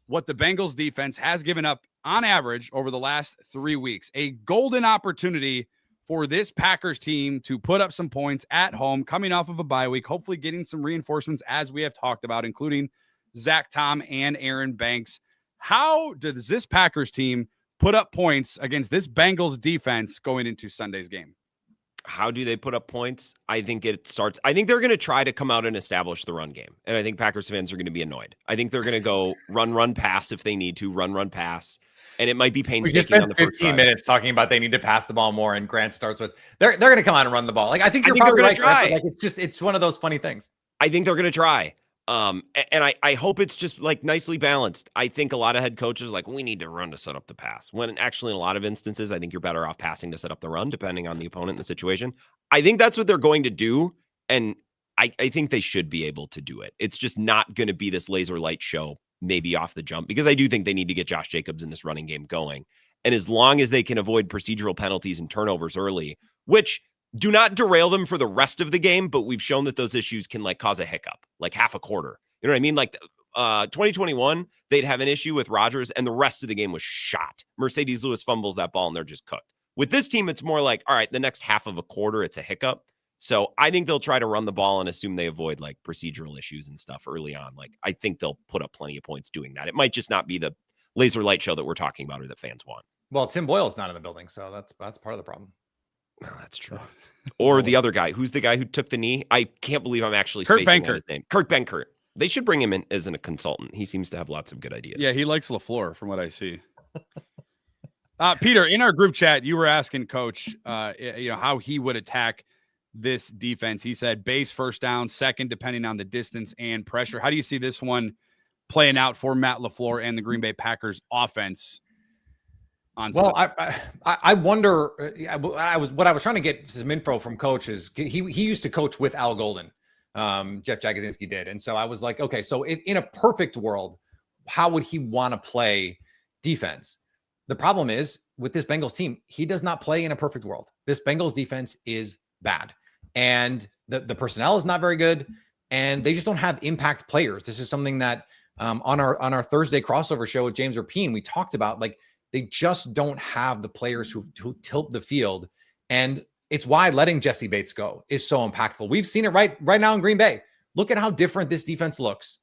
what the Bengals defense has given up on average over the last 3 weeks. A golden opportunity for this Packers team to put up some points at home, coming off of a bye week, hopefully getting some reinforcements, as we have talked about, including Zach Tom and Aaron Banks. How does this Packers team put up points against this Bengals defense going into Sunday's game? How do they put up points? I think they're going to try to come out and establish the run game. And I think Packers fans are going to be annoyed. I think they're going to go run, pass if they need to, run, pass. And it might be painstaking. We just spent 15 minutes talking about they need to pass the ball more, and Grant starts with they're going to come out and run the ball. Like I think you're probably right. Grant, like it's one of those funny things. I think they're going to try. And I hope it's just like nicely balanced. I think a lot of head coaches like, we need to run to set up the pass. When actually in a lot of instances, I think you're better off passing to set up the run, depending on the opponent and the situation. I think that's what they're going to do. And I think they should be able to do it. It's just not going to be this laser light show, maybe off the jump, because I do think they need to get Josh Jacobs in this running game going. And as long as they can avoid procedural penalties and turnovers early, which do not derail them for the rest of the game, but we've shown that those issues can like cause a hiccup, like half a quarter. You know what I mean? Like 2021, they'd have an issue with Rodgers and the rest of the game was shot. Mercedes Lewis fumbles that ball and they're just cooked. With this team, it's more like, all right, the next half of a quarter, it's a hiccup. So I think they'll try to run the ball and assume they avoid like procedural issues and stuff early on. Like I think they'll put up plenty of points doing that. It might just not be the laser light show that we're talking about or that fans want. Well, Tim Boyle's not in the building, so that's part of the problem. No, that's true. Or the other guy. Who's the guy who took the knee? I can't believe I'm actually Kurt spacing Benkert. on his name. Kurt Benkert. They should bring him in as a consultant. He seems to have lots of good ideas. Yeah, he likes LaFleur from what I see. Peter, in our group chat, you were asking Coach, how he would attack this defense. He said base first down, second, depending on the distance and pressure. How do you see this one playing out for Matt LaFleur and the Green Bay Packers offense? Well, I wonder. What I was trying to get some info from Coach is he used to coach with Al Golden. Jeff Jagodzinski did, and so I was like, okay, so in a perfect world, how would he want to play defense? The problem is with this Bengals team, he does not play in a perfect world. This Bengals defense is bad, and the personnel is not very good, and they just don't have impact players. This is something that on our Thursday crossover show with James Rapine, we talked about. Like they just don't have the players who tilt the field, and it's why letting Jesse Bates go is so impactful. We've seen it right now in Green Bay. Look at how different this defense looks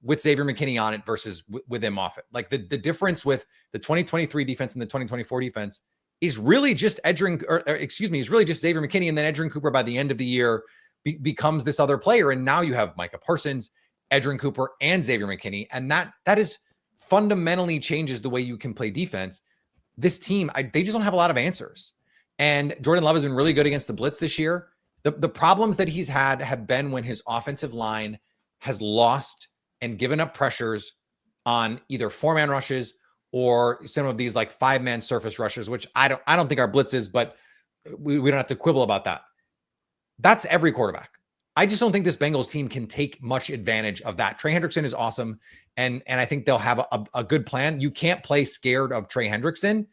with Xavier McKinney on it versus with him off it. Like the difference with the 2023 defense and the 2024 defense is really just is really just Xavier McKinney, and then Edgerrin Cooper by the end of the year becomes this other player. And now you have Micah Parsons, Edgerrin Cooper, and Xavier McKinney. And that is fundamentally changes the way you can play defense. This team, they just don't have a lot of answers. And Jordan Love has been really good against the blitz this year, The problems that he's had have been when his offensive line has lost and given up pressures on either 4-man rushes or some of these like 5-man surface rushes, which I don't think are blitzes, but we don't have to quibble about that. That's every quarterback. I just don't think this Bengals team can take much advantage of that. Trey Hendrickson is awesome. And I think they'll have a good plan. You can't play scared of Trey Hendrickson.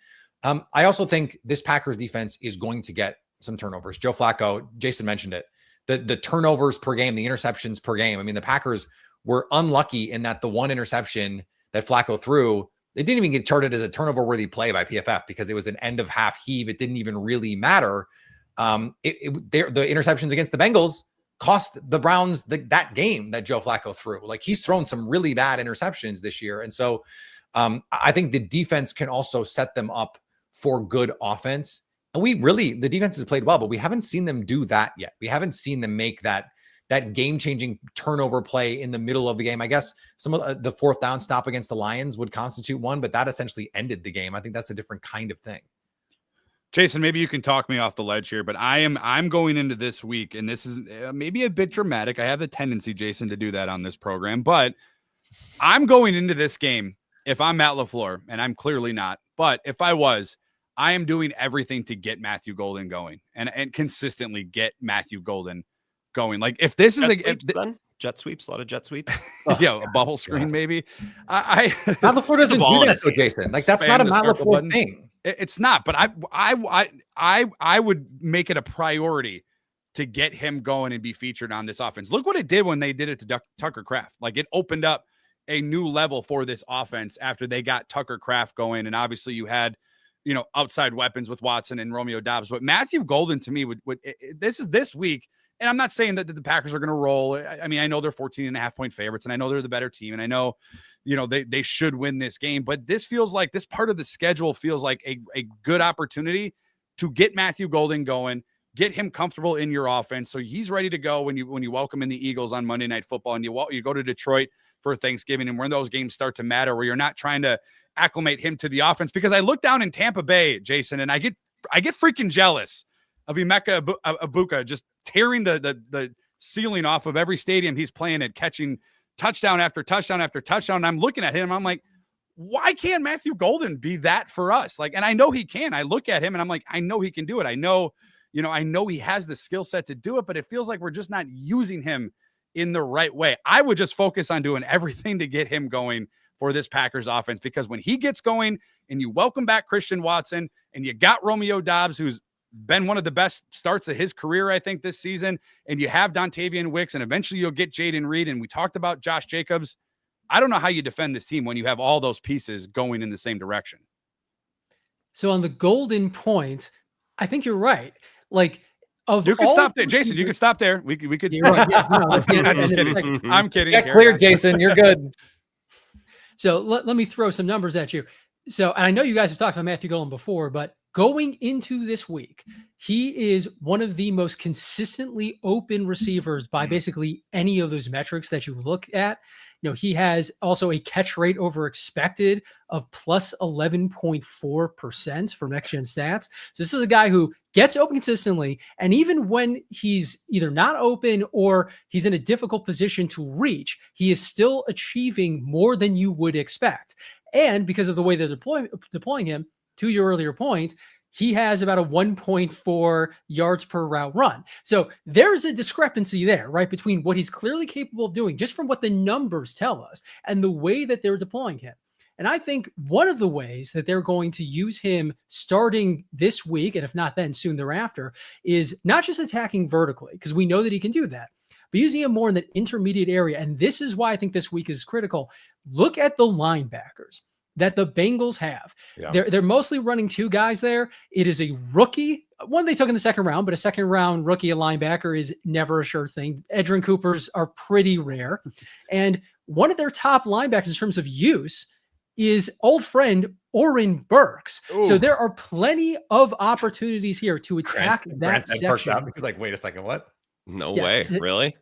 I also think this Packers defense is going to get some turnovers. Joe Flacco, Jason mentioned it. The turnovers per game, the interceptions per game. I mean, the Packers were unlucky in that the one interception that Flacco threw, it didn't even get charted as a turnover-worthy play by PFF because it was an end-of-half heave. It didn't even really matter. The interceptions against the Bengals cost the Browns that game that Joe Flacco threw. Like, he's thrown some really bad interceptions this year. And so I think the defense can also set them up for good offense. And the defense has played well, but we haven't seen them do that yet. We haven't seen them make that game-changing turnover play in the middle of the game. I guess some of the 4th down stop against the Lions would constitute one, but that essentially ended the game. I think that's a different kind of thing. Jason, maybe you can talk me off the ledge here, but I'm going into this week, and this is maybe a bit dramatic. I have the tendency, Jason, to do that on this program, but I'm going into this game, if I'm Matt LaFleur, and I'm clearly not, but if I was, I am doing everything to get Matthew Golden going and consistently get Matthew Golden going. Like, if this is jet sweeps, a lot of jet sweeps. Yeah, a bubble screen maybe. Matt LaFleur doesn't do that, so Jason. Like, that's not a Matt LaFleur thing. It's not, but I would make it a priority to get him going and be featured on this offense. Look what it did when they did it to Tucker Kraft. Like, it opened up a new level for this offense after they got Tucker Kraft going, and obviously you had, outside weapons with Watson and Romeo Doubs. But Matthew Golden, to me, this is this week. And I'm not saying that the Packers are going to roll. I mean, I know they're 14.5-point favorites, and I know they're the better team, and I know, they should win this game. But this feels like this part of the schedule feels like a good opportunity to get Matthew Golden going, get him comfortable in your offense, so he's ready to go when you welcome in the Eagles on Monday Night Football, and you go to Detroit for Thanksgiving, and when those games start to matter, where you're not trying to acclimate him to the offense. Because I look down in Tampa Bay, Jason, and I get freaking jealous of Emeka Egbuka just tearing the ceiling off of every stadium he's playing at, catching touchdown after touchdown after touchdown. And I'm looking at him, and I'm like, why can't Matthew Golden be that for us? Like, and I know he can. I look at him and I'm like, I know he can do it. I know he has the skill set to do it, but it feels like we're just not using him in the right way. I would just focus on doing everything to get him going for this Packers offense, because when he gets going and you welcome back Christian Watson and you got Romeo Doubs, who's been one of the best starts of his career, I think, this season, and you have Dontavian Wicks, and eventually you'll get Jaden Reed, and we talked about Josh Jacobs. I don't know how you defend this team when you have all those pieces going in the same direction. So on the Golden point, I think you're right. Like, you can stop there, Jason. You can stop there. We could. You're right. Yeah, no, I'm just kidding. I'm kidding. Get cleared, Jason. You're good. So let me throw some numbers at you. So, and I know you guys have talked about Matthew Golden before, but going into this week, he is one of the most consistently open receivers by basically any of those metrics that you look at. He has also a catch rate over expected of plus 11.4% for Next Gen Stats. So this is a guy who gets open consistently. And even when he's either not open or he's in a difficult position to reach, he is still achieving more than you would expect. And because of the way they're deploying him, to your earlier point, he has about a 1.4 yards per route run. So there's a discrepancy there, right, between what he's clearly capable of doing, just from what the numbers tell us, and the way that they're deploying him. And I think one of the ways that they're going to use him starting this week, and if not then soon thereafter, is not just attacking vertically, because we know that he can do that, but using him more in the intermediate area. And this is why I think this week is critical. Look at the linebackers that the Bengals have. Yeah. They're mostly running two guys there. It is a rookie, one they took in the second round, but a second round rookie, a linebacker, is never a sure thing. Edgerrin Coopers are pretty rare. And one of their top linebackers in terms of use is old friend Oren Burks. Ooh. So there are plenty of opportunities here to attack that section. He's like, wait a second, what? No way, really?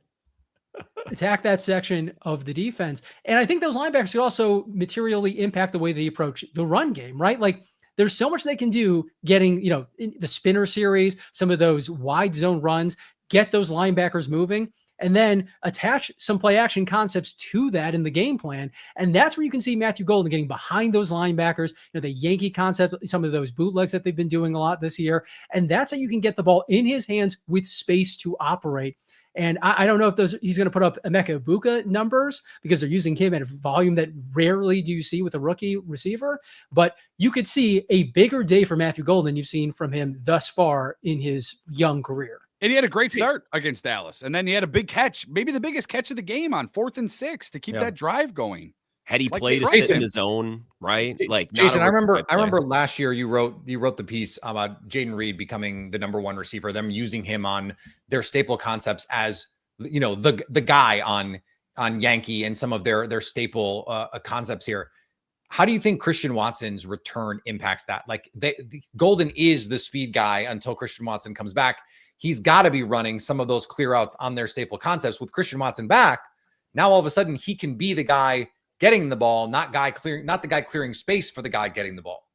Attack that section of the defense. And I think those linebackers could also materially impact the way they approach the run game, right? Like, there's so much they can do getting, in the spinner series, some of those wide zone runs. get those linebackers moving, and then attach some play action concepts to that in the game plan. And that's where you can see Matthew Golden getting behind those linebackers, the Yankee concept, some of those bootlegs that they've been doing a lot this year. And that's how you can get the ball in his hands with space to operate. And I don't know if he's going to put up Emeka Egbuka numbers because they're using him at a volume that rarely do you see with a rookie receiver. But you could see a bigger day for Matthew Golden than you've seen from him thus far in his young career. And he had a great start against Dallas. And then he had a big catch, maybe the biggest catch of the game on 4th and 6 to keep that drive going. Had he played to sit in the zone, right? Like Jason, I remember last year you wrote the piece about Jayden Reed becoming the number 1 receiver, them using him on their staple concepts as, the guy on Yankee and some of their staple concepts here. How do you think Christian Watson's return impacts that? Like Golden is the speed guy until Christian Watson comes back. He's got to be running some of those clear outs on their staple concepts. With Christian Watson back, now all of a sudden he can be the guy getting the ball, not the guy clearing space for the guy getting the ball.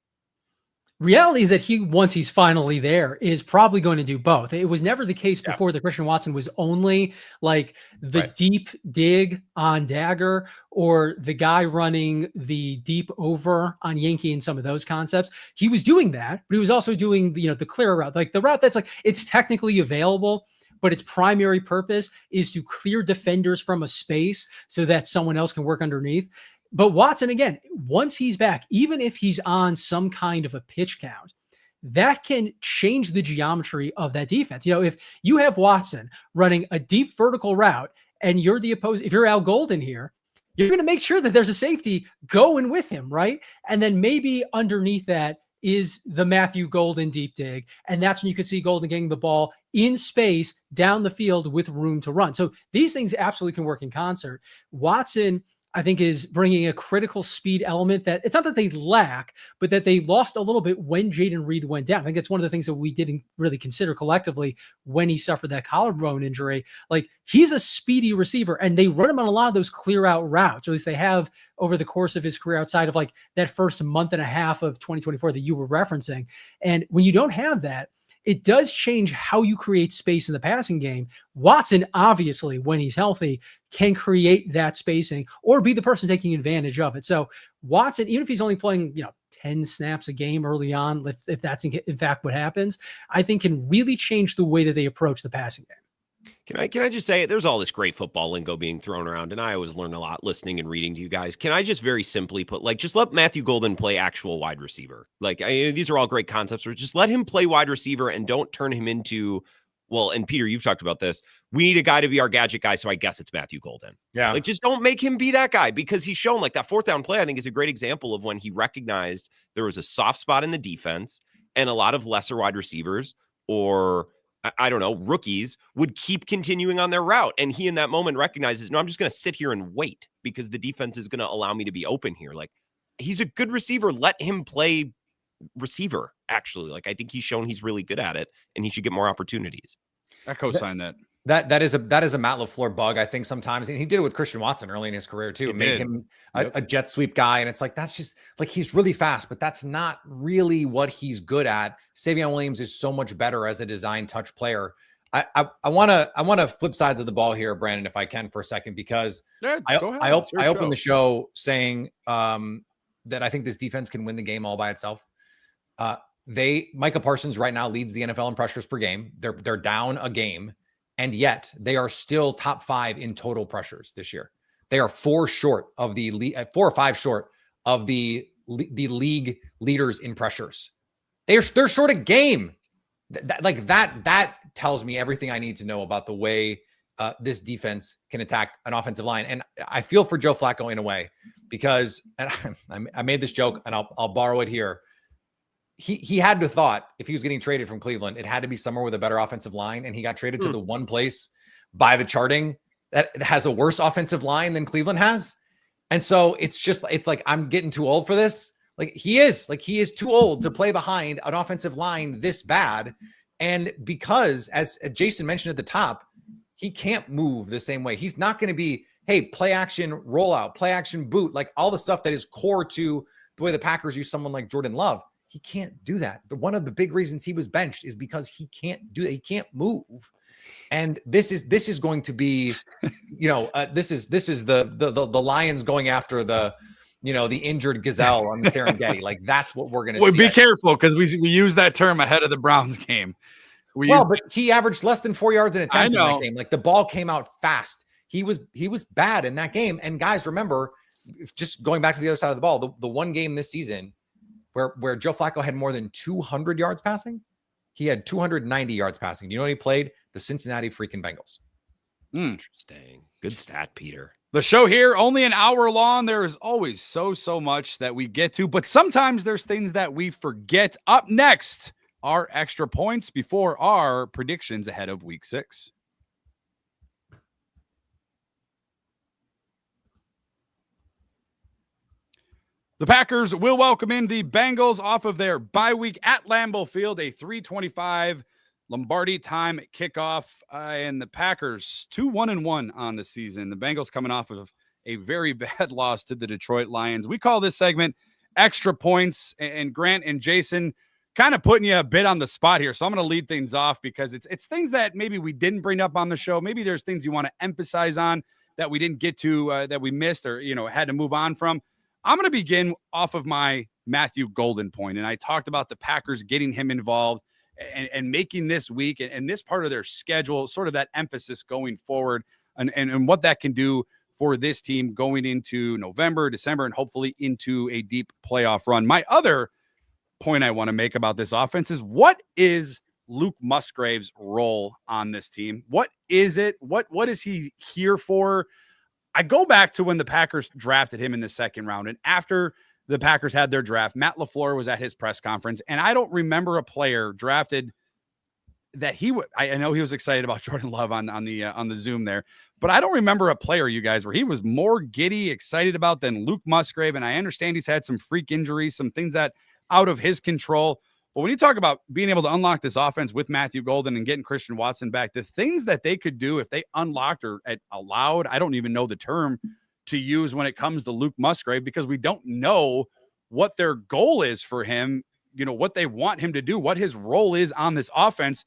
Reality is that once he's finally there, is probably going to do both. It was never the case before that Christian Watson was only like the deep dig on Dagger or the guy running the deep over on Yankee and some of those concepts. He was doing that, but he was also doing the clear route, like the route that's like it's technically available, but its primary purpose is to clear defenders from a space so that someone else can work underneath. But Watson, again, once he's back, even if he's on some kind of a pitch count, that can change the geometry of that defense. If you have Watson running a deep vertical route and you're if you're Al Golden here, you're going to make sure that there's a safety going with him, right? And then maybe underneath that is the Matthew Golden deep dig. And that's when you could see Golden getting the ball in space down the field with room to run. So these things absolutely can work in concert. Watson, I think, is bringing a critical speed element that it's not that they lack, but that they lost a little bit when Jayden Reed went down. I think that's one of the things that we didn't really consider collectively when he suffered that collarbone injury. Like, he's a speedy receiver, and they run him on a lot of those clear out routes, or at least they have over the course of his career outside of like that first month and a half of 2024 that you were referencing. And when you don't have that, it does change how you create space in the passing game. Watson, obviously, when he's healthy, can create that spacing or be the person taking advantage of it. So Watson, even if he's only playing, 10 snaps a game early on, if that's in fact what happens, I think can really change the way that they approach the passing game. Can I just say, there's all this great football lingo being thrown around, and I always learn a lot listening and reading to you guys. Can I just very simply put, just let Matthew Golden play actual wide receiver? These are all great concepts, or just let him play wide receiver and don't turn him into, and Peter, you've talked about this. We need a guy to be our gadget guy, so I guess it's Matthew Golden. Yeah. Just don't make him be that guy, because he's shown that 4th down play, I think, is a great example of when he recognized there was a soft spot in the defense and a lot of lesser wide receivers or I don't know, rookies would keep continuing on their route. And he in that moment recognizes, no, I'm just going to sit here and wait because the defense is going to allow me to be open here. He's a good receiver. Let him play receiver, actually. I think he's shown he's really good at it, and he should get more opportunities. I co-sign that. That is a Matt LaFleur bug, I think, sometimes. And he did it with Christian Watson early in his career, too. It made him a jet sweep guy. And it's that's just he's really fast, but that's not really what he's good at. Savion Williams is so much better as a design touch player. I want to flip sides of the ball here, Brandon, if I can, for a second, because I opened the show saying that I think this defense can win the game all by itself. Micah Parsons right now leads the NFL in pressures per game. They're down a game. And yet they are still top 5 in total pressures this year. They are 4 or 5 short of the league leaders in pressures. They're short a game. That tells me everything I need to know about the way this defense can attack an offensive line. And I feel for Joe Flacco in a way, because I made this joke, and I'll borrow it here. He had to thought if he was getting traded from Cleveland, it had to be somewhere with a better offensive line. And he got traded to the one place by the charting that has a worse offensive line than Cleveland has. And so it's I'm getting too old for this. He is too old to play behind an offensive line this bad. And because, as Jason mentioned at the top, he can't move the same way. He's not going to be, hey, play action rollout, play action boot, all the stuff that is core to the way the Packers use someone like Jordan Love. He can't do that. One of the big reasons he was benched is because he can't do that. He can't move. And this is going to be, this is the Lions going after the injured gazelle on the Serengeti. Like that's what we're going to see. Be careful because we use that term ahead of the Browns game. But he averaged less than 4 yards an attempt in that game. Like the ball came out fast. He was bad in that game. And guys, remember, just going back to the other side of the ball, the one game this season where Joe Flacco had more than 200 yards passing, he had 290 yards passing. You know what he played? The Cincinnati freaking Bengals. Interesting. Good stat, Peter. The show here, only an hour long. There is always so much that we get to, but sometimes there's things that we forget. Up next, our extra points before our predictions ahead of week 6. The Packers will welcome in the Bengals off of their bye week at Lambeau Field, a 3:25 Lombardi time kickoff, and the Packers 2-1-1 on the season. The Bengals coming off of a very bad loss to the Detroit Lions. We call this segment Extra Points, and Grant and Jason kind of putting you a bit on the spot here. So I'm going to lead things off because it's things that maybe we didn't bring up on the show. Maybe there's things you want to emphasize on that we didn't get to, that we missed or, had to move on from. I'm going to begin off of my Matthew Golden point, and I talked about the Packers getting him involved and making this week and this part of their schedule sort of that emphasis going forward and what that can do for this team going into November, December, and hopefully into a deep playoff run. My other point I want to make about this offense is what is Luke Musgrave's role on this team? What is it? What is he here for? I go back to when the Packers drafted him in the second round, and after the Packers had their draft, Matt LaFleur was at his press conference, and I don't remember a player drafted that he would. I know he was excited about Jordan Love on the Zoom there, but I don't remember a player, you guys, where he was more giddy, excited about than Luke Musgrave. And I understand he's had some freak injuries, some things that out of his control. But when you talk about being able to unlock this offense with Matthew Golden and getting Christian Watson back, the things that they could do if they unlocked or allowed, I don't even know the term to use when it comes to Luke Musgrave, because we don't know what their goal is for him, what they want him to do, what his role is on this offense.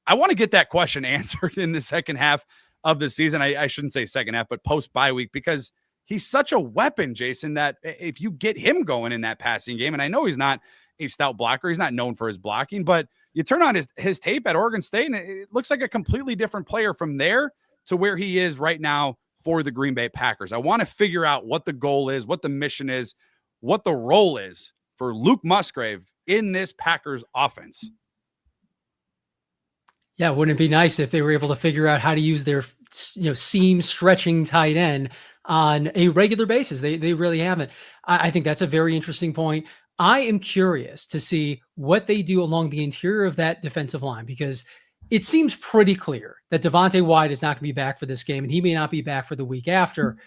I want to get that question answered in the second half of the season. I shouldn't say second half, but post bye week, because he's such a weapon, Jason, that if you get him going in that passing game, and I know he's not a stout blocker, he's not known for his blocking, but you turn on his tape at Oregon State and it looks like a completely different player from there to where he is right now for the Green Bay Packers. I want to figure out what the goal is, what the mission is, what the role is for Luke Musgrave in this Packers offense. Yeah, wouldn't it be nice if they were able to figure out how to use their seam stretching tight end on a regular basis? They really haven't. I think that's a very interesting point. I am curious to see what they do along the interior of that defensive line, because it seems pretty clear that Devontae Wyatt is not going to be back for this game, and he may not be back for the week after.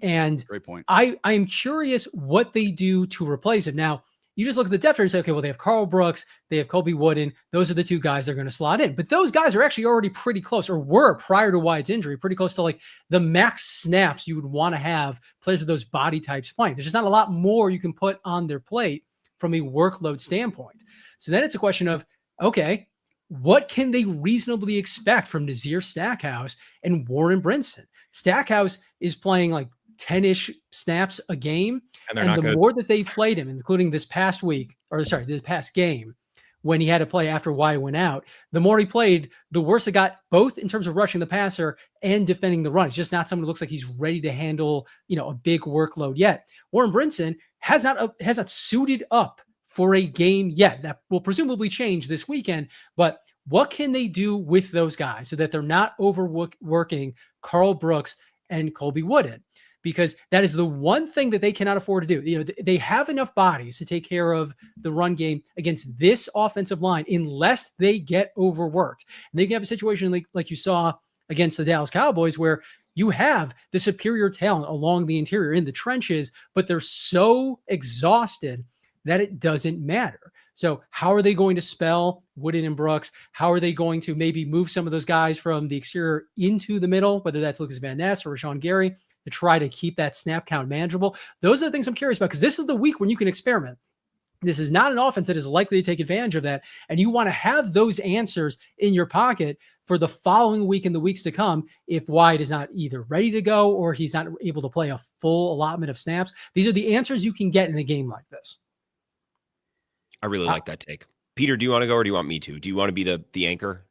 And great point. I am curious what they do to replace him. Now, you just look at the depth and say, okay, well, they have Carl Brooks, they have Colby Wooden. Those are the two guys they're going to slot in. But those guys are actually already pretty close, or were prior to Wyatt's injury, pretty close to like the max snaps you would want to have players with those body types playing. There's just not a lot more you can put on their plate from a workload standpoint. So then it's a question of, okay, what can they reasonably expect from Nazir Stackhouse and Warren Brinson? Stackhouse is playing like 10-ish snaps a game. And the more that they've played him, including this past game, when he had to play after Wyatt went out, the more he played, the worse it got, both in terms of rushing the passer and defending the run. It's just not someone who looks like he's ready to handle, a big workload yet. Warren Brinson has not suited up for a game yet. That will presumably change this weekend, but what can they do with those guys so that they're not overworking Carl Brooks and Colby Wooden? Because that is the one thing that they cannot afford to do. They have enough bodies to take care of the run game against this offensive line unless they get overworked. And they can have a situation like you saw against the Dallas Cowboys, where you have the superior talent along the interior in the trenches, but they're so exhausted that it doesn't matter. So how are they going to spell Wooden and Brooks? How are they going to maybe move some of those guys from the exterior into the middle, whether that's Lucas Van Ness or Rashawn Gary, to try to keep that snap count manageable? Those are the things I'm curious about, because this is the week when you can experiment. This is not an offense that is likely to take advantage of that. And you want to have those answers in your pocket for the following week and the weeks to come if Wyatt is not either ready to go or he's not able to play a full allotment of snaps. These are the answers you can get in a game like this. I really like that take. Peter, do you want to go or do you want me to? Do you want to be the anchor?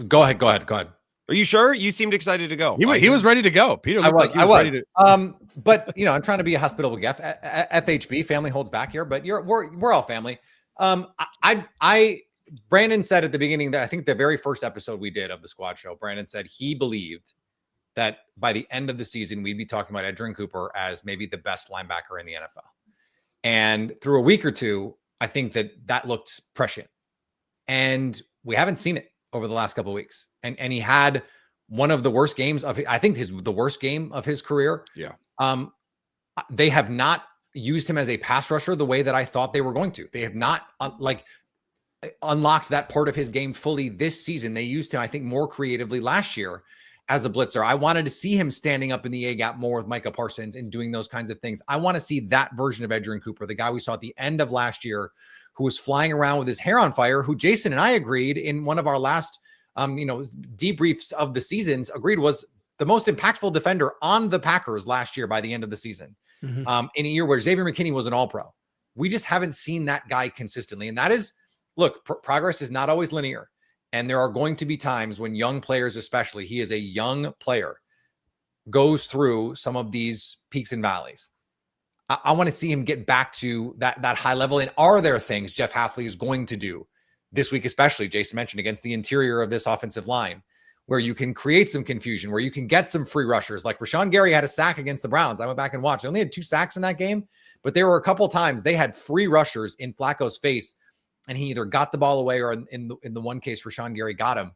Go ahead. Are you sure? You seemed excited to go. He was ready to go. Peter looked like he was ready to. But I'm trying to be a hospitable guest. FHB, family holds back here, but we're all family. Brandon said at the beginning that I think the very first episode we did of the squad show, Brandon said he believed that by the end of the season, we'd be talking about Edgerrin Cooper as maybe the best linebacker in the NFL. And through a week or two, I think that looked prescient. And we haven't seen it over the last couple of weeks. And he had one of the worst games of, I think the worst game of his career. Yeah. They have not used him as a pass rusher the way that I thought they were going to. They have not unlocked that part of his game fully this season. They used him, I think, more creatively last year as a blitzer. I wanted to see him standing up in the A gap more with Micah Parsons and doing those kinds of things. I want to see that version of Edgerrin Cooper, the guy we saw at the end of last year, who was flying around with his hair on fire, who Jason and I agreed in one of our last, debriefs of the seasons, agreed was the most impactful defender on the Packers last year by the end of the season. Mm-hmm. In a year where Xavier McKinney was an all-pro. We just haven't seen that guy consistently. And that is, look, progress is not always linear. And there are going to be times when young players, especially, he is a young player, goes through some of these peaks and valleys. I want to see him get back to that high level. And are there things Jeff Hafley is going to do this week, especially Jason mentioned, against the interior of this offensive line, where you can create some confusion, where you can get some free rushers? Like Rashawn Gary had a sack against the Browns. I went back and watched. They only had 2 sacks in that game, but there were a couple of times they had free rushers in Flacco's face, and he either got the ball away or in the one case, Rashawn Gary got him.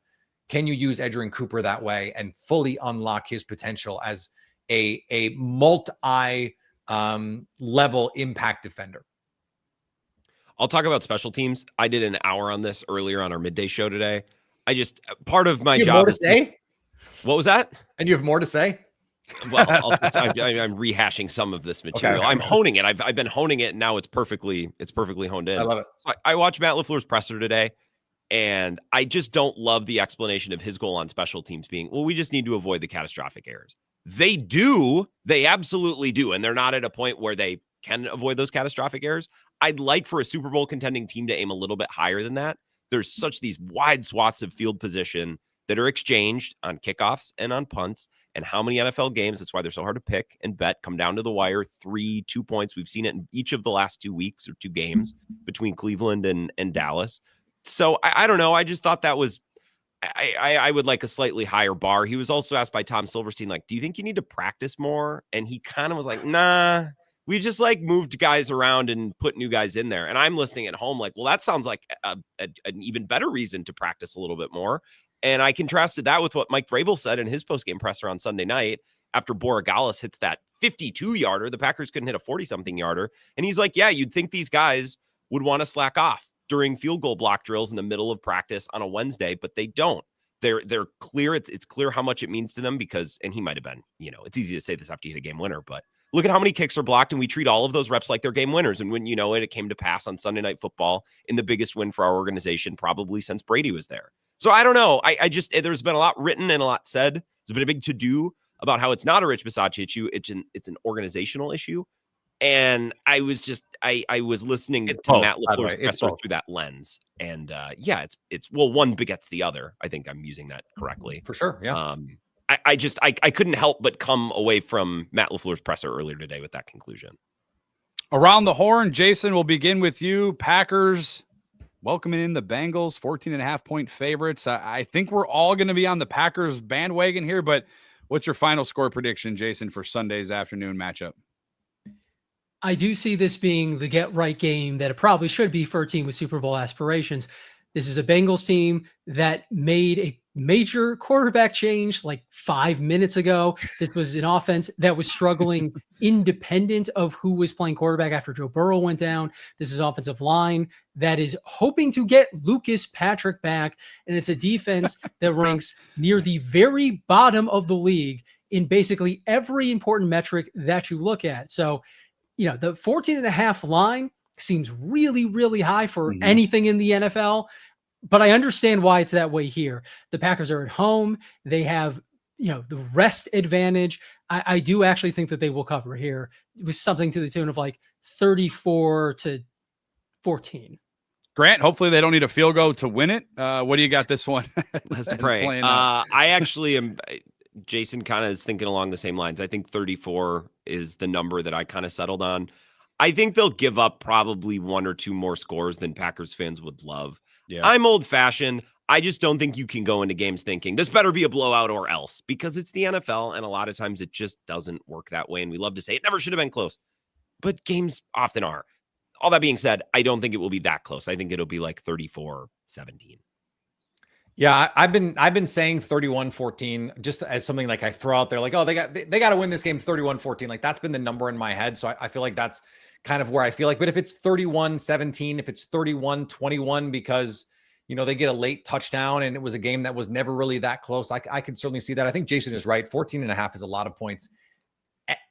Can you use Edgerrin Cooper that way and fully unlock his potential as a multi level impact defender? I'll talk about special teams. I did an hour on this earlier on our midday show today. Part of my job. More to say? What was that? And you have more to say? Well, I'm rehashing some of this material. Okay. I'm honing it. I've been honing it, and now it's perfectly honed in. I love it. So I watched Matt LaFleur's presser today, and I just don't love the explanation of his goal on special teams being, well, we just need to avoid the catastrophic errors. They do. They absolutely do. And they're not at a point where they can avoid those catastrophic errors. I'd like for a Super Bowl contending team to aim a little bit higher than that. There's such these wide swaths of field position that are exchanged on kickoffs and on punts, and how many NFL games, that's why they're so hard to pick and bet, come down to the wire, 2 points. We've seen it in each of the last 2 weeks or 2 games between Cleveland and Dallas. So I don't know. I just thought that was, I would like a slightly higher bar. He was also asked by Tom Silverstein, like, do you think you need to practice more? And he kind of was like, nah, we just moved guys around and put new guys in there. And I'm listening at home like, well, that sounds like an even better reason to practice a little bit more. And I contrasted that with what Mike Vrabel said in his postgame presser on Sunday night after Borregales hits that 52-yarder. The Packers couldn't hit a 40-something yarder. And he's like, yeah, you'd think these guys would want to slack off during field goal block drills in the middle of practice on a Wednesday, but they don't. They're clear. It's clear how much it means to them because, and he might have been, it's easy to say this after you hit a game winner, but look at how many kicks are blocked, and we treat all of those reps like they're game winners. And when it came to pass on Sunday Night Football in the biggest win for our organization probably since Brady was there. So I don't know. I just, there's been a lot written and a lot said. There's been a big to-do about how it's not a Rich Bisaccia issue. It's an organizational issue. And I was just, I was listening to Matt LaFleur's presser through that lens. And it's one begets the other. I think I'm using that correctly. For sure. Yeah. I couldn't help but come away from Matt LaFleur's presser earlier today with that conclusion. Around the horn, Jason, we'll begin with you. Packers welcoming in the Bengals, 14.5-point favorites. I think we're all going to be on the Packers bandwagon here, but what's your final score prediction, Jason, for Sunday's afternoon matchup? I do see this being the get-right game that it probably should be for a team with Super Bowl aspirations. This is a Bengals team that made a major quarterback change 5 minutes ago. This was an offense that was struggling independent of who was playing quarterback after Joe Burrow went down. This is offensive line that is hoping to get Lucas Patrick back. And it's a defense that ranks near the very bottom of the league in basically every important metric that you look at. So, the 14.5 line seems really, really high for anything in the NFL. But I understand why it's that way here. The Packers are at home. They have, the rest advantage. I do actually think that they will cover here with something to the tune of like 34-14. Grant, hopefully they don't need a field goal to win it. What do you got this one? Let's pray. I actually am. Jason kind of is thinking along the same lines. I think 34 is the number that I kind of settled on. I think they'll give up probably one or two more scores than Packers fans would love. Yeah. I'm old-fashioned. I just don't think you can go into games thinking this better be a blowout or else, because it's the NFL, and a lot of times it just doesn't work that way, and we love to say it never should have been close, but games often are. All that being said, I don't think it will be that close. I think it'll be like 34-17. Yeah, I've been saying 31-14 just as something like I throw out there, like, oh, they got to win this game 31-14. Like that's been the number in my head. So I feel like that's kind of where I feel like, but if it's 31-17, if it's 31-21, because, they get a late touchdown and it was a game that was never really that close, I could certainly see that. I think Jason is right. 14.5 is a lot of points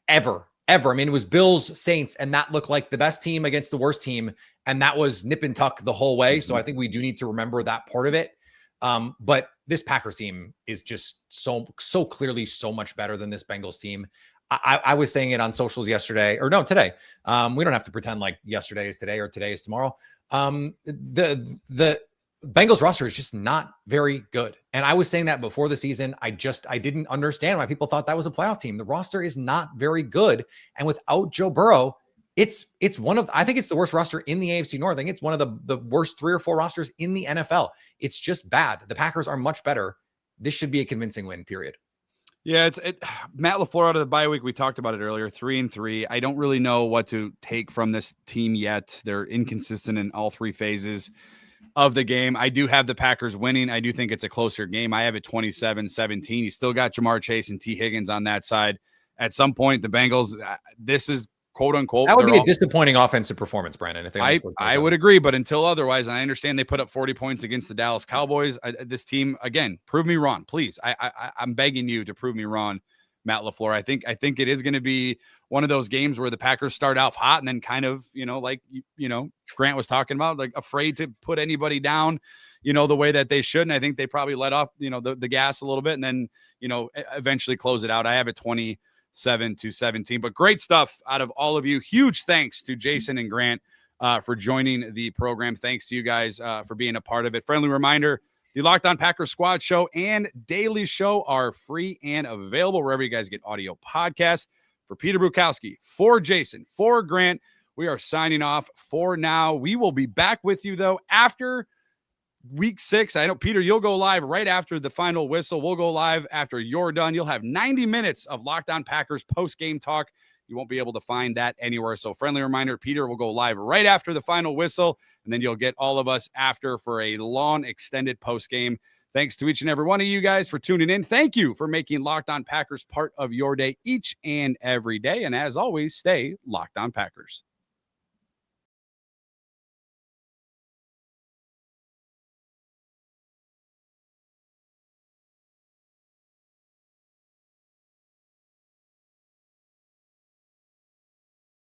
ever. I mean, it was Bills, Saints, and that looked like the best team against the worst team. And that was nip and tuck the whole way. So I think we do need to remember that part of it. But this Packers team is just so clearly so much better than this Bengals team. I was saying it on socials yesterday, or no, today. We don't have to pretend like yesterday is today or today is tomorrow. The Bengals roster is just not very good. And I was saying that before the season. I didn't understand why people thought that was a playoff team. The roster is not very good. And without Joe Burrow, it's I think it's the worst roster in the AFC North. I think it's one of the worst 3 or 4 rosters in the NFL. It's just bad. The Packers are much better. This should be a convincing win, period. Yeah, Matt LaFleur out of the bye week. We talked about it earlier, 3-3. I don't really know what to take from this team yet. They're inconsistent in all 3 phases of the game. I do have the Packers winning. I do think it's a closer game. I have it 27-17. You still got Jamar Chase and T. Higgins on that side. At some point, the Bengals, this is quote unquote. That would be a disappointing offensive performance, Brandon. I would agree, but until otherwise, and I understand they put up 40 points against the Dallas Cowboys. This team, again, prove me wrong, please. I'm begging you to prove me wrong, Matt LaFleur. I think it is going to be one of those games where the Packers start off hot and then kind of, Grant was talking about, like afraid to put anybody down, the way that they should. And I think they probably let off, the gas a little bit and then, eventually close it out. I have it 27-17, but great stuff out of all of you. Huge thanks to Jason and Grant for joining the program. Thanks to you guys for being a part of it. Friendly reminder, the Locked On Packers Squad Show and Daily Show are free and available wherever you guys get audio podcasts. For Peter Bukowski, for Jason, for Grant, we are signing off for now. We will be back with you, though, after Week 6. I know, Peter, you'll go live right after the final whistle. We'll go live after you're done. You'll have 90 minutes of Locked On Packers post-game talk. You won't be able to find that anywhere. So friendly reminder, Peter will go live right after the final whistle, and then you'll get all of us after for a long, extended post-game. Thanks to each and every one of you guys for tuning in. Thank you for making Locked On Packers part of your day each and every day. And as always, stay Locked On Packers.